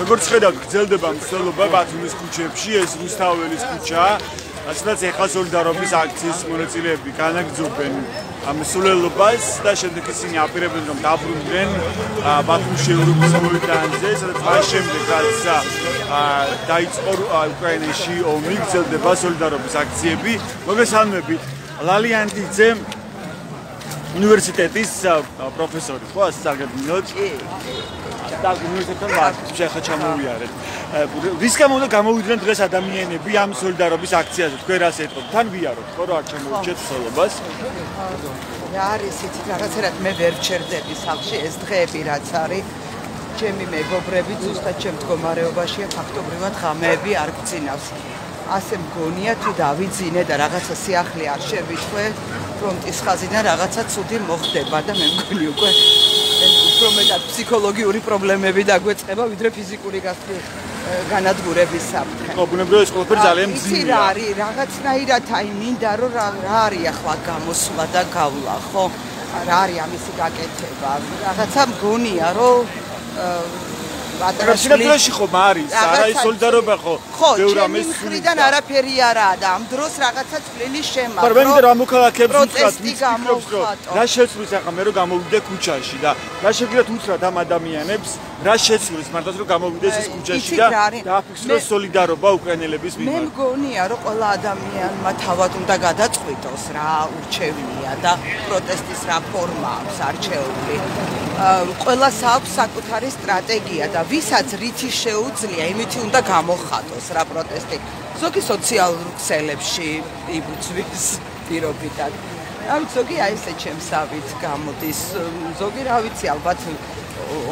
როგორც ხედავთ, გრძელდება მსვლელობა ბათუმის ქუჩებში, ეს რუსთაველის ქუჩა. ასეთაც ეხლა სოლიდარობის აქციის მონაწილეები განაგრძობენ ამ მსვლელობას და შემდეგ ისინი აპირებენ რომ დაბრუნდნენ ბათუმში ევროპის მოედანზე, სადაც მას შემდეგ რაც დაიწყო უკრაინაში ომი, გრძელდება სოლიდარობის აქციები. მოგესალმებით, ლალიანტიძე უნივერსიტეტის პროფესორი, ხო, ასე საგებინოთ? და უნივერსიტეტთან ვართ, შეხა ჩამოვიარეთ. რის გამო უნდა გამოვიდნენ დღეს ადამიანები ამ სოლიდარობის აქციაზე? თქვენ რას ეტყობთ? თან ვიაროთ, ხო, რა არ ჩამოვიჭეთ მსვლელობას? რა არის იცით, რაღაცერად მე ვერ ვჩერდები სახლში ეს დღეები რაც არის. ჩემი მეგობრები ზუსტად ჩემ მდგომარეობაშია, ფაქტობრივად ღამეები არ გძინავს. ასე მგონია თუ დავიძინე და რაღაცა სიახლე არ შევიჩვე, ფრონტის ხაზიდან რაღაცა ცუდი მოხდება და მე მგონი უკვე უფრო მეტად ფსიქოლოგიური პრობლემები დაგვეწყება, ვიდრე ფიზიკური განადგურების საფრთხე. ხო, ბუნებრივია ეს ყველაფერი ძალიან მძიმეა. იცი რა არის, რაღაცნაირად აი მინდა რომ რა არის ახლა გამოსვლა და გავლა, ხო? რა არის ამისი გაკეთება? რაღაცა მგონია რომ ბატონში ხომ არის, არა ის სოლიდარობა ხო? ბევრ ამის მხრიდან არაფერი არაა და ამ დროს რაღაცა წვლილი შემაქვს. მაგრამ მე რა მოქალაქეებს უთხრათ, რა შეცვლის ახლა მე რომ გამოვიდე ქუჩაში და რა შეგიძლიათ უთხრათ ამ ადამიანებს, რა შეცვლის მართლაც რომ გამოვიდეს ეს ქუჩაში და დააფიქსიროს სოლიდარობა უკრაინელების მიმართ. მე მგონია რომ ყველა ადამიანმა თავად უნდა გადაწყვიტოს რა ურჩევნია და პროტესტის რა ფორმა აქვს არჩეული. ყველას აქვს საკუთარი სტრატეგია და ვისაც რითი შეუძლია, იმითი უნდა გამოხატოს რა პროტესტი. ზოგი სოციალურ ქსელებში იბრძვის პირობიდან. ამ ზოგი აი ესე ჩემსავით გამოდის. ზოგი რა ვიცი, ალბათ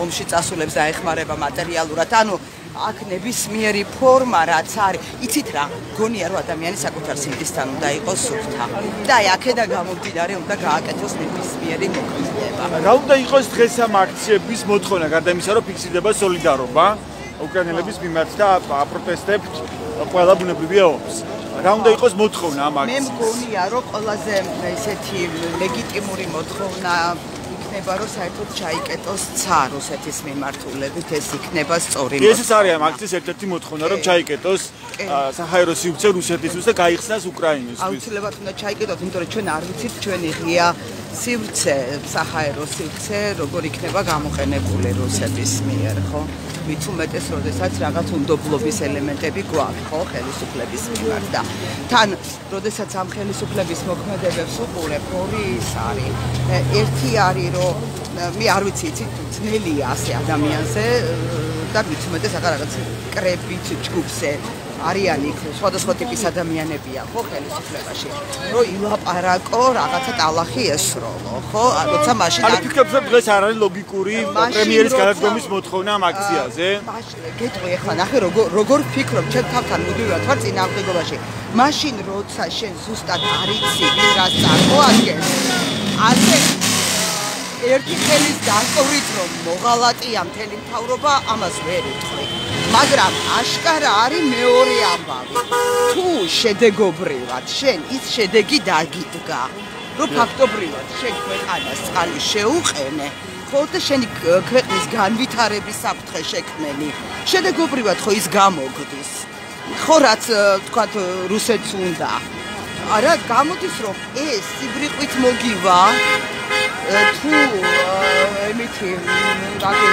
ომში წასულებს დაეხმარება მატერიალურად. ანუ აქ ნებისმიერი ფორმა რაც არის, იცით რა, გონია რომ ადამიანი საკუთარ სინდისთან უნდა იყოს სუფთა. და აი აქედან გამომდინარე უნდა გააკეთოს ნებისმიერი მოქმედება. რა უნდა იყოს დღეს ამ აქციების მოთხოვნა, გარდა იმისა, რომ ფიქსირდება სოლიდარობა უკრაინელების მიმართ და აპროტესტებთ ყველა ბუნებრივია ომს. რა უნდა იყოს მოთხოვნა ამ აქციას? მე მგონია რომ ყველაზე ესეთი ლეგიტიმური მოთხოვნა იქნება რომ საერთოდ ჩაიკეტოს ცა რუსეთის მიმართულებით, ეს იქნება სწორი. ესეც არის ამ აქციის ერთ-ერთი მოთხოვნა, რომ ჩაიკეტოს საჰაერო სივრცე რუსეთისთვის და გაიხსნას უკრაინისთვის. აუცილებლად უნდა ჩაიკეტოთ, იმიტომ რომ ჩვენ არ ვიცით ჩვენი ღია სივრცე, საჰაერო სივრცე, როგორ იქნება გამოყენებული რუსების მიერ, ხო? მით უმეტეს, როდესაც რაღაც უნდობლობის ელემენტები გვაქვს, ხო, ხელისუფლების მიმართ და თან, როდესაც ამ ხელისუფლების მოქმედებებს უყურებ, ორი ის არის. ერთი არის, რომ მე არ ვიცი, იცით, ძნელია ასე ადამიანზე და მით უმეტეს რაღაც კრებით ჯგუფზე არიანი იქ სხვადასხვა ტიპის ადამიანებია, ხო, ხელისუფლებაში. რომ ილაპარაკო, რაღაცა ტალახი ესროლო, ხო? როცა მაშინ არ ფიქრობ, რომ დღეს არ არის ლოგიკური პრემიერის გადადგომის მოთხოვნა ამ აქციაზე? გეტყვი ახლა, ნახე როგორ ფიქრობ, ჩვენ თავთან მუდმივად ვარ წინააღმდეგობაში. მაშინ როცა შენ ზუსტად არ იცი, რას წარმოადგენს, ასე ერთი ხელის დაკვირით რომ მოღალატია მთელი მთავრობა, ამას ვერ უთხრი. მაგრამ აშკარა არის მეორე ამბავი. თუ შედეგობრივად შენ ის შედეგი დაგიდგა, რომ ფაქტობრივად შენ ქვეყანას წყალი შეუყენე, ხო და შენი ქვეყნის განვითარების საფრთხე შექმენი, შედეგობრივად ხო ის გამოგდის. ხო რაც თქვათ რუსეთს უნდა. არა გამოდის რომ ეს სიბრიყვით მოგივა თუ ემითი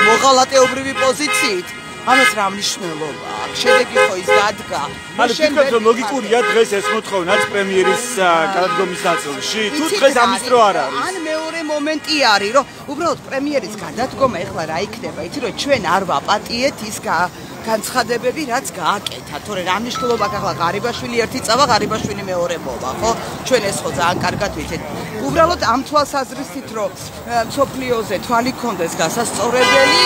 მოღალატეობრივი პოზიციით ამას რა მნიშვნელობა აქვს? შედეგი ხო ის დადგა. ანუ ფიქრობ რომ ლოგიკურია დღეს ეს მოთხოვნაც პრემიერის გადადგომის ნაწილში? თუ დღეს ამის დრო არ არის. ან მეორე მომენტი არის რომ უბრალოდ პრემიერის გადადგომა ეხლა რა იქნება? იცი რომ ჩვენ არ ვაპატიეთ ის განცხადებები რაც გააკეთა. თორე რა მნიშვნელობა აქვს ახლა ღარიბაშვილი ერთი წავა, ღარიბაშვილი მეორე მოვა, ხო? ჩვენ ეს ხო ძალიან კარგად ვიცით. უბრალოდ ამ თვალსაზრისით რომ მსოფლიოზე თვალი კონდეს გასასწორებელი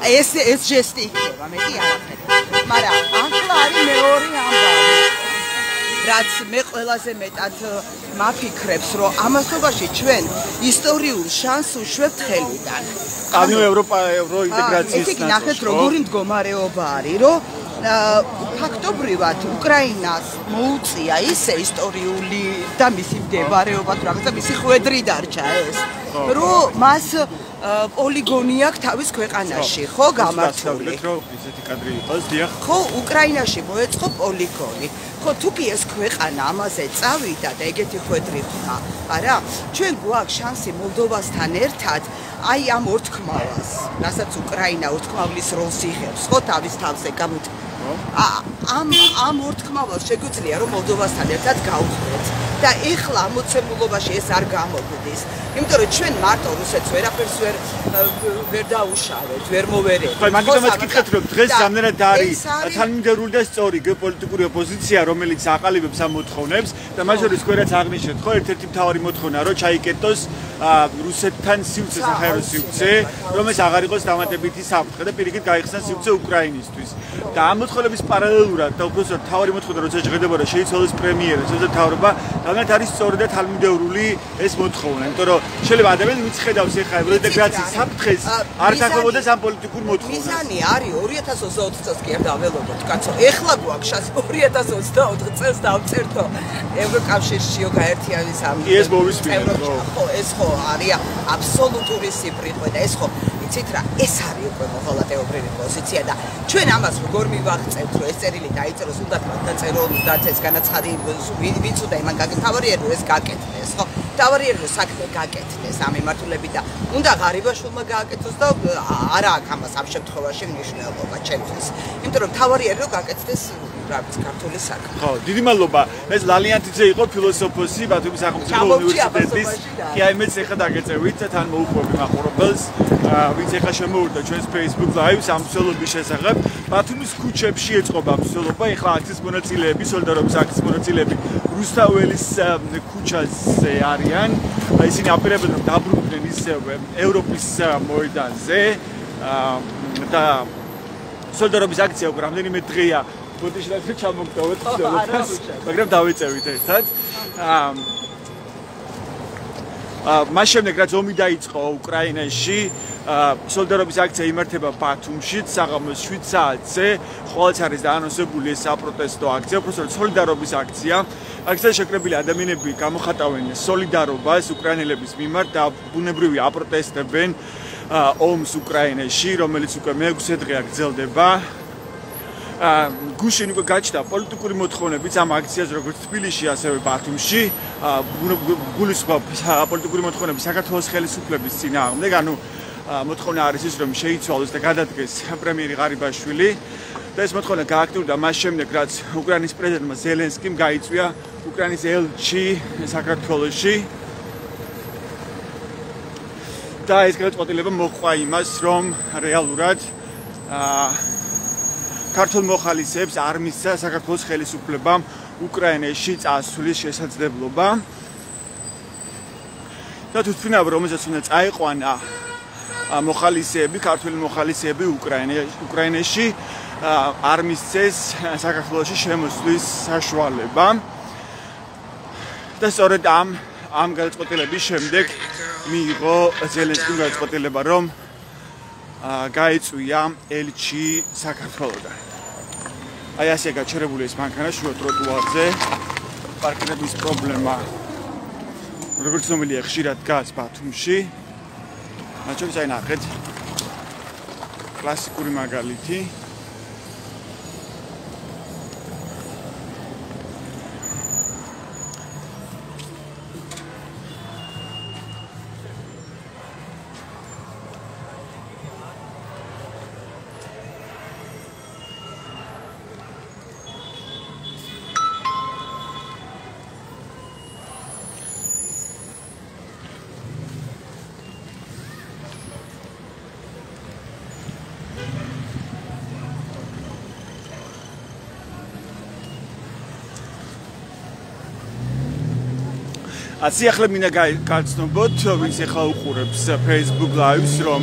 ეს ჟესტი იქნება, მეტი არაფერი. მაგრამ ახლა არის მეორე ამბავი. რაც მე ყველაზე მეტად მაფიქრებს, რომ ამასობაში ჩვენ ისტორიულ შანსს უშვებთ ხელიდან. ანუ ევროინტეგრაციის ეს იგი ნახეთ როგორი მდგომარეობა არის, რომ ფაქტობრივად უკრაინას მოუწია ისე ისტორიული და მისი მდებარეობა თუ რაღაცა მისი ხვედრი დარჩა ეს, რომ მას პოლიგონი აქვს თავის ქვეყანაში, ხო გამართული. ისეთი კადრი იყოს, დიახ. ხო, უკრაინაში მოეწყო პოლიგონი. ხო, თუ კი ეს ქვეყანა ამაზე წავიდა და ეგეთი ხვედრი ხდა, არა? ჩვენ გვაქვს შანსი მოლდოვასთან ერთად აი ამ ორთქმავას, რასაც უკრაინა ორთქმავლის როლს იღებს, ხო, თავის თავზე გამოდი. ამ ორთქმავას შეგვიძლია რომ მოლდოვასთან ერთად გავხდეთ და ეხლა ამოცემულობაში ეს არ გამოგდის. იმიტომ რომ ჩვენ მარტო რუსეთს ვერაფერს ვერ დაუშავეთ, ვერ მოვერეთ. ხო, მაგიტომაც გითხეთ რომ დღეს რამდენად არის თანმიმდევრული და სწორი გეოპოლიტიკური ოპოზიცია, რომელიც აყალიბებს ამ მოთხოვნებს და მას შორის გვერდაც აღნიშნეთ, ხო, ერთ-ერთი მთავარი მოთხოვნა რომ ჩაიკეტოს რუსეთთან სივრცე, საჰაერო სივრცე, რომ ეს აღარ იყოს დამატებითი საფრთხე და პირიქით გაიხსნა სივრცე უკრაინისთვის. და ამ მოთხოვნების პარალელურად და უბრალოდ მთავარი მოთხოვნა როცა შეხედება რომ შეიცვალოს პრემიერა, შეძლო თავრობა, რამდენად არის სწორი და თანმიმდევრული ეს მოთხოვნა, იმიტომ რომ შეიძლება ადამიანი ვინც ხედავს ეხლა ევროინტეგრაციის საფრთხეს არ თახვებოდეს ამ პოლიტიკურ მოთხოვნას. მიზანი არის 2024 წელს კი არ დაველოდოთ, კაცო. ეხლა გვაქვს შანსი 2024 წელს დავწერთო ევროკავშირშიო გაერთიანების ამ ეს მოვისმინეთ, ხო, ეს ხო არის აბსოლუტური სიბრიყვე და ეს ხო იცით რა, ეს არის უკვე მოღალატეობრივი პოზიცია და ჩვენ ამას როგორ მივაღწევთ, რომ ეს წერილი დაიწეროს, უნდა დაწერო, უნდა ეს განაცხადი ვინც უნდა იმან გაკეთდეს, თავარია რომ ეს გაკეთდეს, ხო? თავარია რომ საქმე გაკეთდეს ამ მიმართულებით და უნდა ღარიბაშვილმა გააკეთოს და არა აქვს ამას ამ შემთხვევაში მნიშვნელობა ჩემთვის. იმიტომ რომ თავარია რომ გაკეთდეს რა ვიცი ქართული საქმე. ხო, დიდი მადლობა. ეს ლალიანტიძე იყო ფილოსოფოსი, ბათუმის სახელმწიფო უნივერსიტეტის. კი აი მეც ეხლა დაგეწევით თან მოუყვები მაყურებელს, ვინც ეხლა შემოვიდა ჩვენს Facebook Live-ს ამ მსვლელობის შესახებ. ბათუმის ქუჩებში ეწყობა მსვლელობა, ეხლა აქციის მონაწილეები, სოლიდარობის აქციის მონაწილეები რუსთაველის ქუჩაზე არიან. ისინი აპირებენ რომ დაბრუნდნენ ისევე ევროპის მოედანზე და სოლიდარობის აქცია უკვე რამდენიმე დღეა ბოდიშლაიფი ჩამოგდოვეთ მსვლელობას, მაგრამ დავეწევით ერთად. მას შემდეგ რაც ომი დაიწყო უკრაინაში, სოლიდარობის აქცია იმართება ბათუმში საღამოს 7 საათზე, ყოველთვის არის დაანონსებული ეს საპროტესტო აქცია, უბრალოდ სოლიდარობის აქცია. აქციაში შეკრებილი ადამიანები გამოხატავენ სოლიდარობას უკრაინელების მიმართ და ბუნებრივი აპროტესტებენ ომს უკრაინაში, რომელიც უკვე მე-6 დღეა გრძელდება. გუშინ უკვე გაჩნდა პოლიტიკური მოთხოვნებიც ამ აქციაზე როგორც თბილისში, ასევე ბათუმში. გულისხმობ პოლიტიკური მოთხოვნები საქართველოს ხელისუფლების წინააღმდეგ, ანუ მოთხოვნა არის ის, რომ შეიცვალოს და გადადგეს პრემიერი ღარიბაშვილი. და ეს მოთხოვნა გააქტიურდა მას შემდეგ, რაც უკრაინის პრეზიდენტმა ზელენსკიმ გაიწვია უკრაინის ელჩი საქართველოში. და ეს გადაწყვეტილება მოჰყვა იმას, რომ რეალურად ქართულ მოხალისეებს არ მისცა საქართველოს ხელისუფლებამ უკრაინაში წასვლის შესაძლებლობა. და თვითმფრინავი, რომელსაც უნდა წაიყვანა მოხალისეები, ქართული მოხალისეები უკრაინაში არ მისცეს საქართველოში შემოსვლის საშუალება. და სწორედ ამ გადაწყვეტილების შემდეგ მიიღო ზელენსკიმ გადაწყვეტილება, რომ გაეწვია ელჩი საქართველოდან. აი ასე გაჩერებული ეს მანქანა შუა ტროტუარზე. პარკირების პრობლემა როგორც ნომელია ხშირად დგას ბათუმში. მათ შორის აი ნახეთ კლასიკური მაგალითი. Asiahle მინდა გაცნობოთ, ვინც ახლა უყურებს Facebook Live-ს, რომ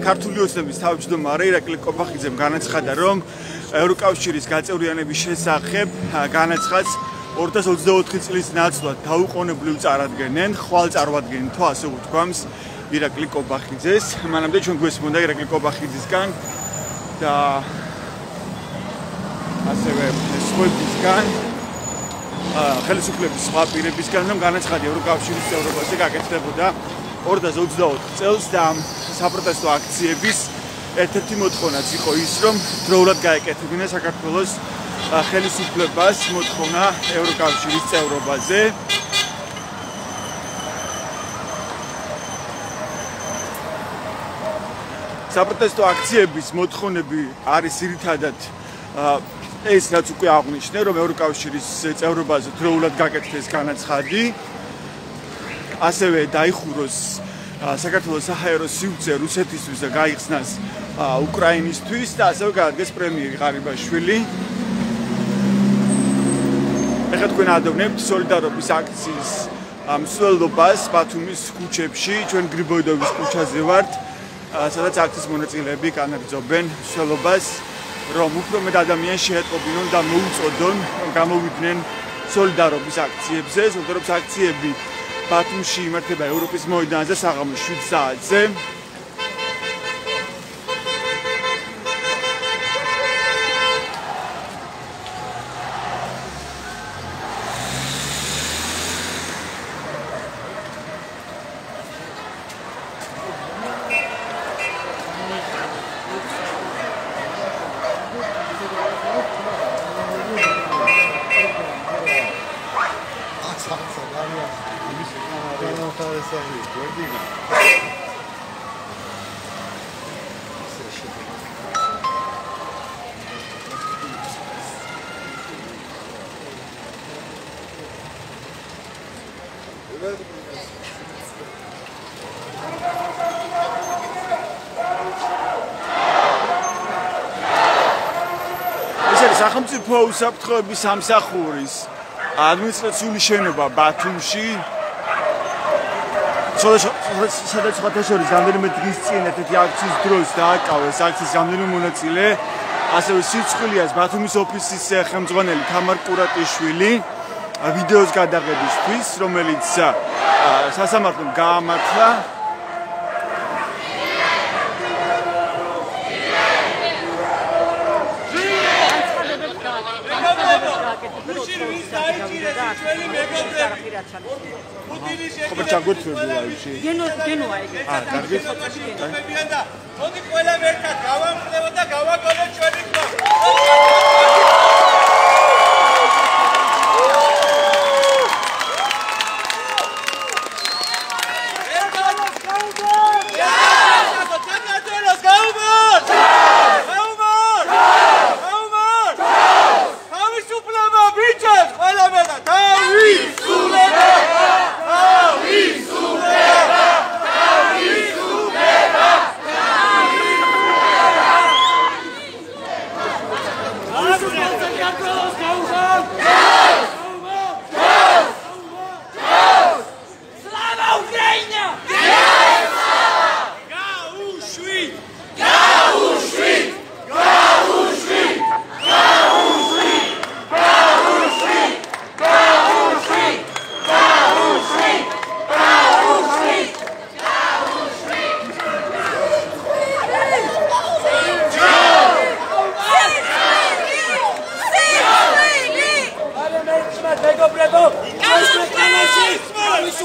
ქართული ოცნების თავმჯდომარე ირაკლი კობახიძემ განაცხადა, რომ ევროკავშირის გაწევრიანების შესახებ განაცხადს 2024 წლის ნაცვლად დაუყოვნებლივ წარადგენენ, ხვალ წარვადგენენ თუ ასე უთქვამს ირაკლი კობახიძეს. მანამდე ჩვენ გვესმოდა ირაკლი კობახიძისგან და ასევე სხვებისგან ხელისუფლების სხვა პირებისგან რომ განაცხადა ევროკავშირის წევრობაზე გაკეთდებოდა 2024 წელს და საპროტესტო აქციების ერთ-ერთი მოთხოვნაც იყო ის, რომ დროულად გაეკეთებინა საქართველოს ხელისუფლებას მოთხოვნა ევროკავშირის წევრობაზე. საპროტესტო აქციების მოთხოვნები არის ძირითადად ეს რაც უკვე აღნიშნე, რომ ევროკავშირის წევრობაზე დროულად გაკეთდეს განაცხადი, ასევე დაიხუროს საქართველოს საჰაერო სივრცე რუსეთისთვის და გაიხსნას უკრაინისთვის და ასევე გაადგეს პრემიერი ღარიბაშვილი. ეხლა თქვენ ადევნებთ სოლიდარობის აქციის მსვლელობას ბათუმის ქუჩებში, ჩვენ გრიბოიდოვის ქუჩაზე ვართ, სადაც აქციის მონაწილეები განაგრძობენ მსვლელობას. რომ უფრო მეტ ადამიანს შეეტყობინონ და მოუწოდონ გამოვიდნენ სოლიდარობის აქციებზე. სოლიდარობის აქციები ბათუმში იმართება ევროპის მოედანზე საღამოს 7 საათზე. სახელმწიფო უსაფრთხოების სამსახურის ადმინისტრაციული შენობა ბათუმში სადაც ხათაშორის რამდენიმე დღის წინ ერთ-ერთი აქციის დროს დააკავეს აქციის რამდენიმე მონაწილე, ასევე სიცხვილიას ბათუმის ოფისის ხელმძღვანელი თამარ კურატიშვილი ვიდეოს გადაღებისთვის, რომელიც სასამართლომ გაამართლა. ხომ ჩაგვეთვები ლაივში? გენოა ეგ. კარგი. მოდი ყველა ერთად გავამხნევოთ და გავაგონოთ ჩვენი ხმა.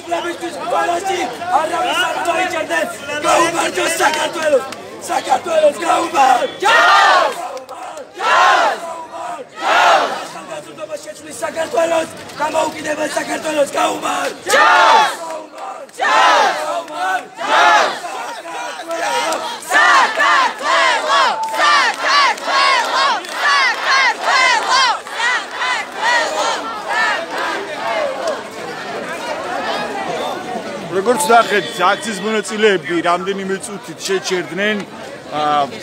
უფლებისთვის ყველაში არავის არ მოიჭერდეს. გაუმარჯოს საქართველოს! საქართველოს გაუმარჯოს! ახალგაზრდობა შეცვლის საქართველოს, გამოუკიდებელ საქართველოს გაუმარჯოს! როგორც ნახეთ, აქციის მონაწილეები რამდენიმე წუთით შეჩერდნენ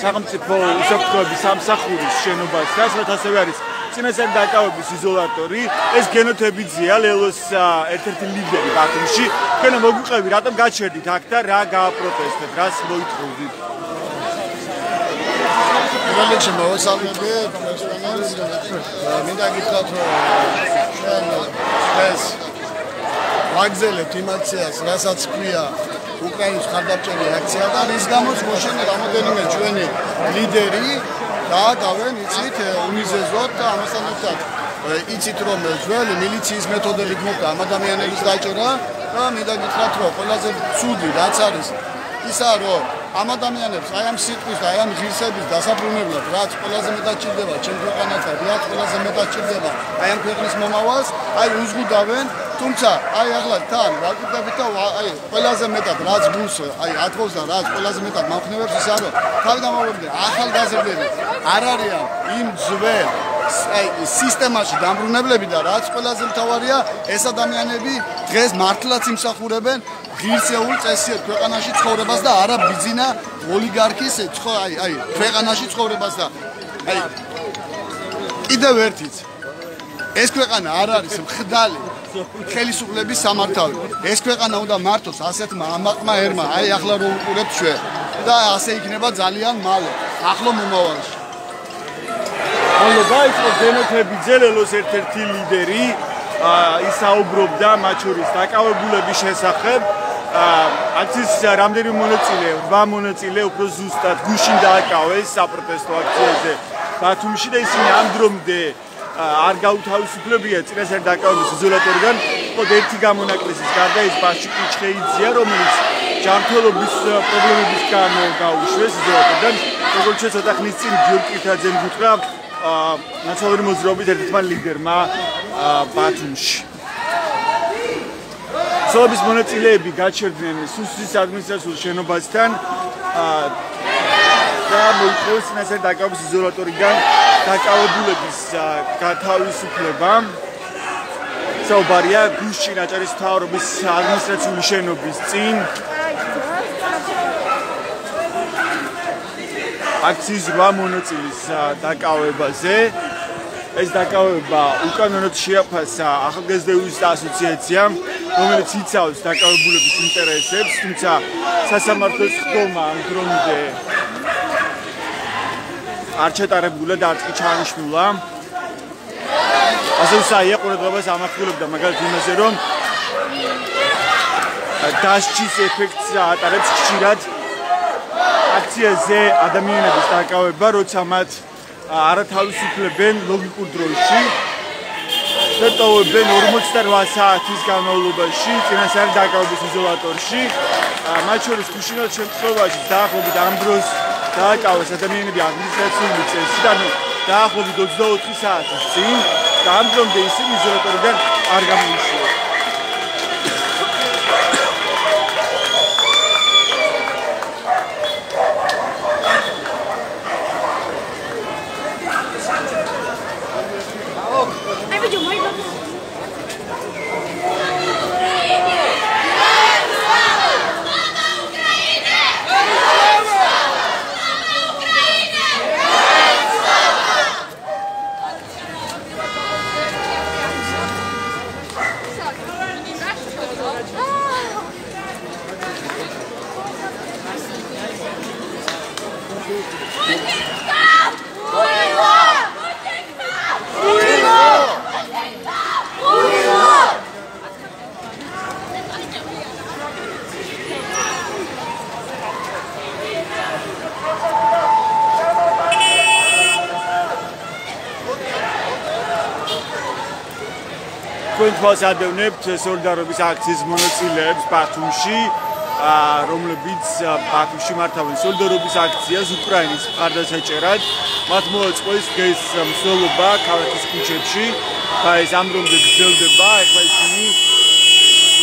სახელმწიფო უსაფრთხოების სამსახურის შენობას, რასაც ასევე არის წინასწარ დაკავების იზოლატორი. ეს გენოთებიძეა, ლელოს ერთ-ერთი ლიდერი ბათუმში. თქვენ მოგვიყევი, რატომ გაჩერდით აქ და რა გააპროტესტეთ, რას მოითხოვდით? რეგულარულად მოვასალმებით ჩვენს მინდა გითხრათ, რომ ჩვენ ეს ვაგზელებთ იმ აქციას, რასაც ქვია უკრაინის ხარდამჭერი აქცია და რის გამოც მოშენე რამოდენიმე ჩვენი ლიდერი დააკავენ, იცით, უნიზეზოდ და ამასთან ერთად იცით, რომ ძველი მილიციის მეთოდებით მოხდა ამ ადამიანების დაჭერა და მინდა გითხრათ, რომ ყველაზე ცუდი რაც არის ისაა, რომ ამ ადამიანებს აი ამ სიტყვის და აი ამ ღირსების დასაბრუნებლად, რაც ყველაზე მეტად ჭირდება ჩემ ქვეყანასთან, რაც ყველაზე მეტად ჭირდება აი ამ ქვეყნის მომავალს, აი უზღუდავენ. თუმცა აი ახლა თან ვაკეთებით და აი ყველაზე მეტად რაც გულს აი ათხოვს და რაც ყველაზე მეტად მახნევებს ისაა, რომ თავდამოყრდები ახალგაზრდები არ არიან იმ ძველ აი სისტემაში დამბრუნებლები და რაც ყველაზე მთავარია, ეს ადამიანები დღეს მართლაც იმსახურებენ ღირსეულ წესიერ ქვეყანაში ცხოვრებას და არა ბიზინა ოლიგარქის აი ქვეყანაში ცხოვრებას და აი კიდევ ერთიც ეს ქვეყანა არ არის მხდალი ხელისუფლების სამართავი. ეს ქვეყანა უნდა მართოს ასეთმა ამაყმა ერმა, აი ახლა რო უყურებთ ჩვენ და ასე იქნება ძალიან მალე, ახლო მომავალში. ხოლო გაიწყო გენოთებიძე, ლელოს ერთ-ერთი ლიდერი, ისაუბრობდა მათ შორის დაკავებულების შესახებ. აქციის რამდენიმე მონაწილე, 8 მონაწილე უფრო ზუსტად გუშინ დააკავეს საპროტესტო აქციაზე ბათუმში და ისინი ამ დრომდე არ გაუთავისუფლებია წინასწარ დაკავების იზოლატორიდან. მხოლოდ ერთი გამონაკლისის გარდა ის ბაში კიჩხეიძეა, რომელიც ჯანმრთელობის პრობლემების გამო გაუშვეს იზოლატორიდან. როგორც ცოტა ხნის წინ გიორგი კირთაძემ გითხრა ნაციონალური მოძრაობის ერთ-ერთმა ლიდერმა ბათუმში. სოების მონაწილეები გაჩერდნენ სუსის ადმინისტრაციულ შენობასთან და მოითხოვეს წინასწარ დაკავების იზოლატორიდან დაკავებულების გათავისუფლება. საუბარია გუშინ აჭარის მთავრობის ადმინისტრაციული შენობის წინ. აქციის 8 მონაწილის დაკავებაზე. ეს დაკავება უკანონოდ შეაფასა ახალგაზრდების ასოციაციამ, რომელიც იცავს დაკავებულების ინტერესებს, თუმცა სასამართლოს ხდომა ამ დრომდე არ ჩატარებულა და არც კი ჩაანიშნულა. ასე ვსაია ყურადღებას ამახვილებდა მაგალითად იმაზე, რომ დასჯის ეფექტს ატარებს ხშირად აქციაზე ადამიანების დაკავება, როცა მათ არათავისუფლებენ ლოგიკურ დროში და ტოვებენ 48 საათის განმავლობაში წინასწარ დაკავების იზოლატორში. მათ შორის გუშინად შემთხვევაში დაახლოებით ამ დროს დააკავეს ადამიანები ადმინისტრაციული წესიდან დაახლოებით 24 საათის წინ და ამ დრომდე ისინი იზოლატორიდან არ გამოიშვა. თქვენ თვალს ადევნებთ სოლიდარობის აქციის მონაწილეებს ბათუმში, რომლებიც ბათუმში მართავენ სოლიდარობის აქციას უკრაინის მხარდასაჭერად. მათ მოაწყეს დღეს მსვლელობა ქალაქის ქუჩებში და ეს ამ დრომდე გრძელდება. ეხლა ისინი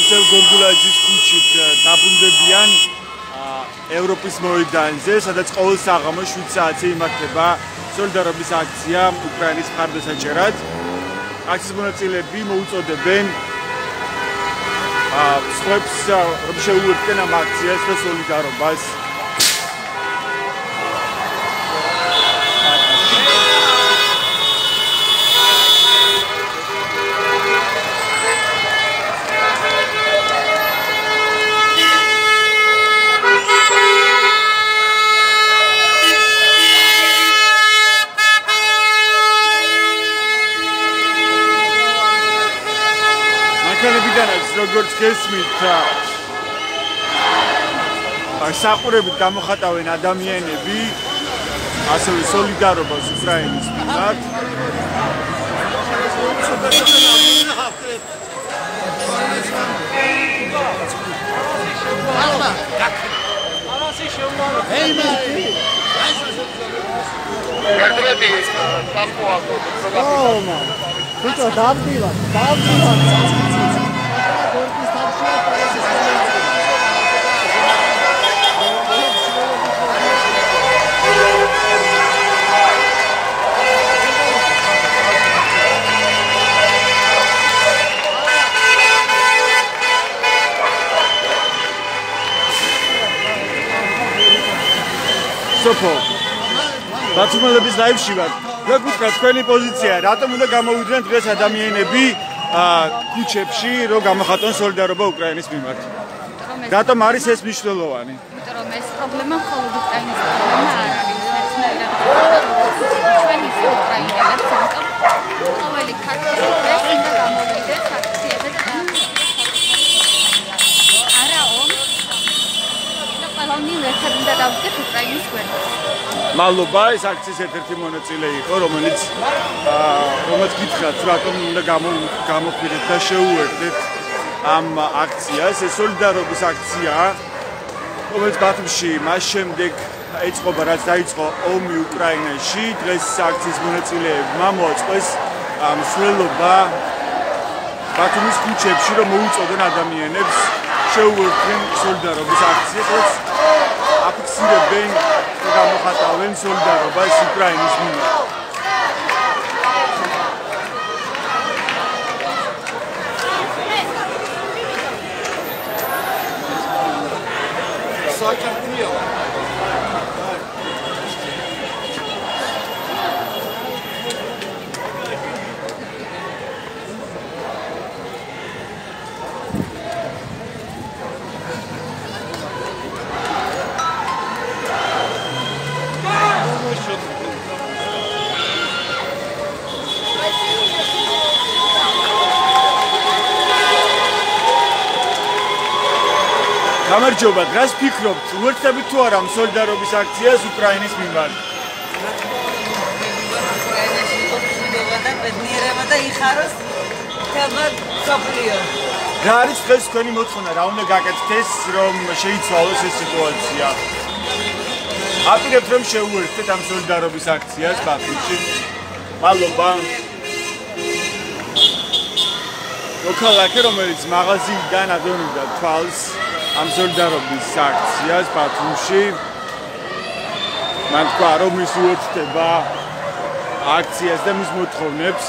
ისევ გორგულაძის ქუჩით დაბრუნდებიან ევროპის მოედანზე, სადაც ყოველ საღამოს 7 საათზე იმართება სოლიდარობის აქცია უკრაინის მხარდასაჭერად. აქციის მონაწილეები მოუწოდებენ სხვებს რომ შეუერთდნენ ამ აქციას და სოლიდარობას. როგორც გესმით, საყურებით გამოხატავენ ადამიანები, ასევე სოლიდარობას უკრაინის მიმართ. სოფო ბათუმელების ლაივში ვარ. გეკითხა თქვენი პოზიცია, რატომ უნდა გამოვიდნენ დღეს ადამიანები ქუჩებში, რომ გამოხატონ სოლიდარობა უკრაინის მიმართ? რატომ არის ეს მნიშვნელოვანი? იმიტომ რომ ეს პრობლემა მხოლოდ უკრაინის პრობლემა არ არის. ჩვენი უკრაინელებს ამიტომ ყოველი ქართველი დღეს უნდა გამოვიდეს აქციაზე და არა ომს და ყველანი ერთად უნდა დავდგეთ უკრაინის გვერდზე. მადლობა, ეს აქციის ერთ-ერთი მონაწილე იყო, რომელიც გითხრათ, რატომ უნდა გამოხდეთ და შეუერთდეთ ამ აქციას. ეს სოლიდარობის აქციაა, რომელიც ბათუმში მას შემდეგ ეწყობა, რაც დაიწყო ომი უკრაინაში. დღეს აქციის მონაწილეებმა მოაწყეს მსვლელობა ბათუმის ქუჩებში, რომ მოუწოდონ ადამიანებს შეუერთდნენ სოლიდარობის აქციას, აფიქსირებენ და გამოხატავენ სოლიდარობას უკრაინის მიმართ. გამარჯობა, დღეს ფიქრობთ, უერთდებით თუ არა სოლიდარობის აქციას უკრაინის მიმართ? უკრაინაში იყოს მშვიდობა და ბედნიერება და იხაროს თემა სოფლიო. რა არის დღეს თქვენი მოთხოვნა, რა უნდა გაკეთდეს, რომ შეიცვალოს ეს სიტუაცია? აპირებთ, რომ შეუერთდეთ ამ სოლიდარობის აქციას ბათუმში. მადლობა. მოქალაქე, რომელიც მაღაზიიდან ადევნებდა თვალს ამ სოლიდარობის აქციას ბათუმში, მან თქვა, რომ ის უერთდება აქციას და მის მოთხოვნებს.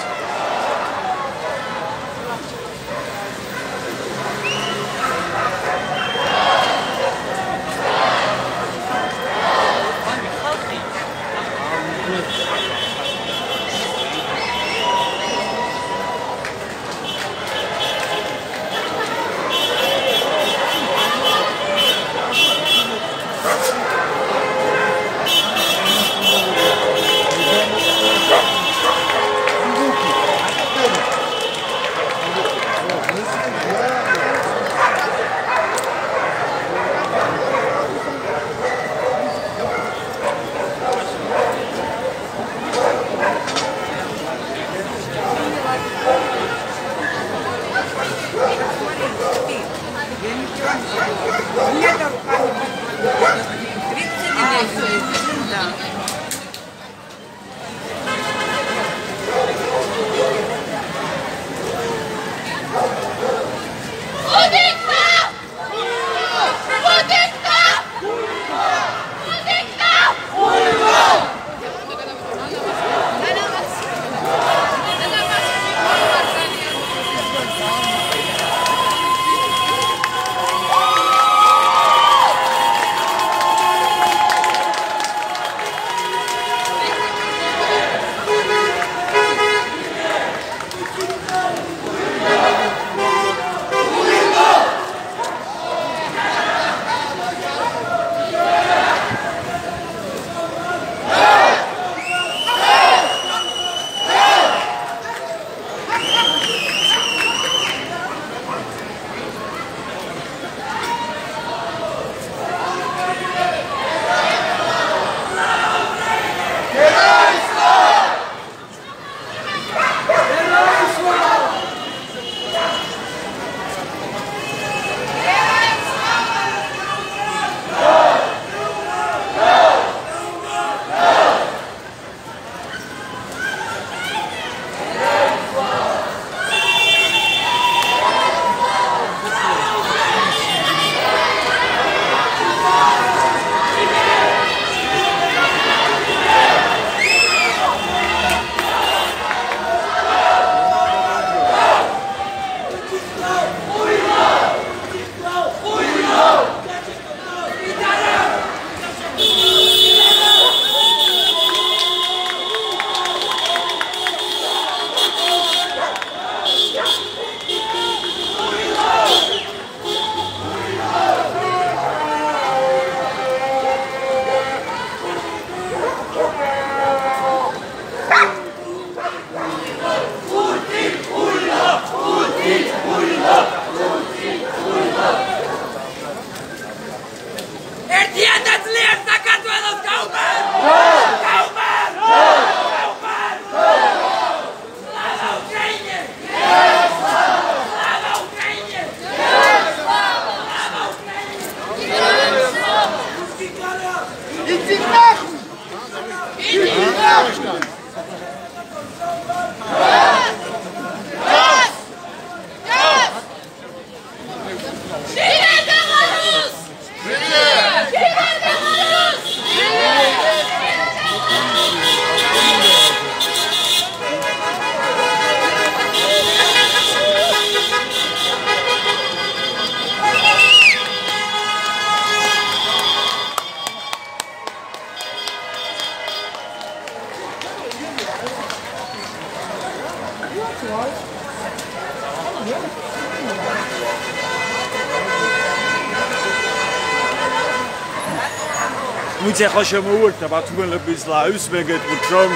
ვინც ახლა შემოვუერთდა ბათუმელების ლაივს, მე გეტყვით, რომ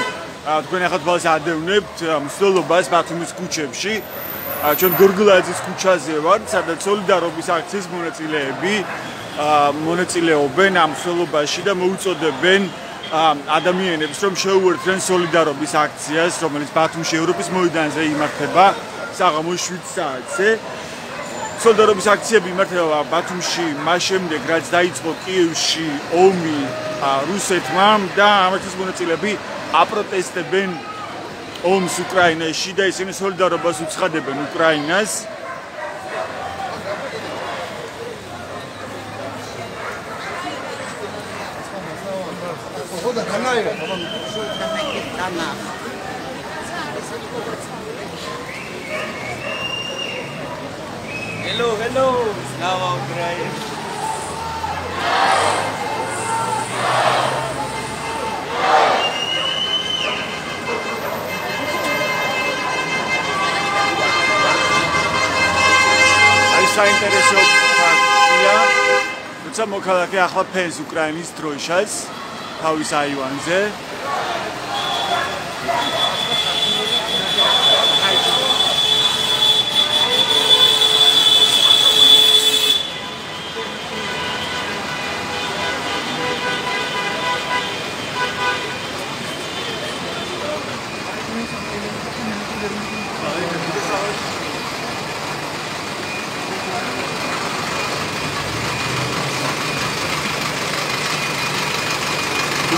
თქვენ ახლა თვალს ადევნებთ მსვლელობას ბათუმის ქუჩებში. ჩვენ გორგლაძის ქუჩაზე ვართ, სადაც სოლიდარობის აქციის მონაწილეები მონაწილეობენ ამ მსვლელობაში და მოუწოდებენ ადამიანებს, რომ შეუერთდნენ სოლიდარობის აქციას, რომელიც ბათუმში ევროპის მოედანზე იმართება საღამოს 7 საათზე. სოლიდარობის აქციები იმართება ბათუმში მას შემდეგ, რაც დაიწყო კიევში ომი რუსეთმა და ამათთვის მონაწილეები აპროტესტებენ ომს უკრაინაში და ისინი სოლიდარობას უცხადებენ უკრაინას. Hello, hello, Slava Ukraini. Ai საინტერესო ფაქტია, როცა მოქალაქე ახლა ფენს უკრაინის დროშას თავის აივანზე.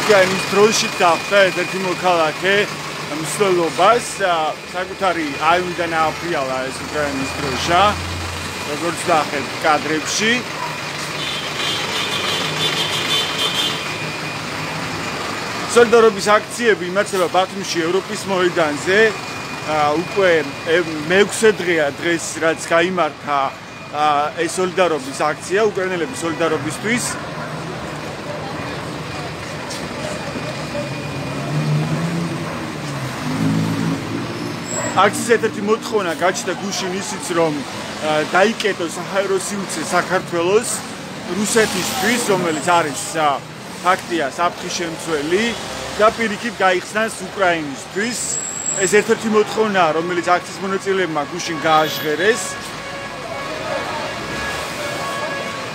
უკრაინის დროშით გახდა ერთ-ერთი მოქალაქე მსვლელობას, საკუთარი აივიდან ააფრიალა ეს უკრაინის დროშა, როგორც ნახეთ კადრებში. სოლიდარობის აქციები იმართება ბათუმში ევროპის მოედანზე. უკვე მე-6 დღეა დღეს, რაც გაიმართა ეს სოლიდარობის აქცია უკრაინელების სოლიდარობისთვის. აქციის ერთ-ერთი მოთხოვნა გაჩნდა გუშინ ისიც, რომ დაიკეტოს საჰაერო სივრცე საქართველოს რუსეთისთვის, რომელიც არის ფაქტია საფრთხის შემცველი და პირიქით გაიხსნას უკრაინისთვის. ეს ერთ-ერთი მოთხოვნაა, რომელიც აქციის მონაწილეებმა გუშინ გააჟღერეს.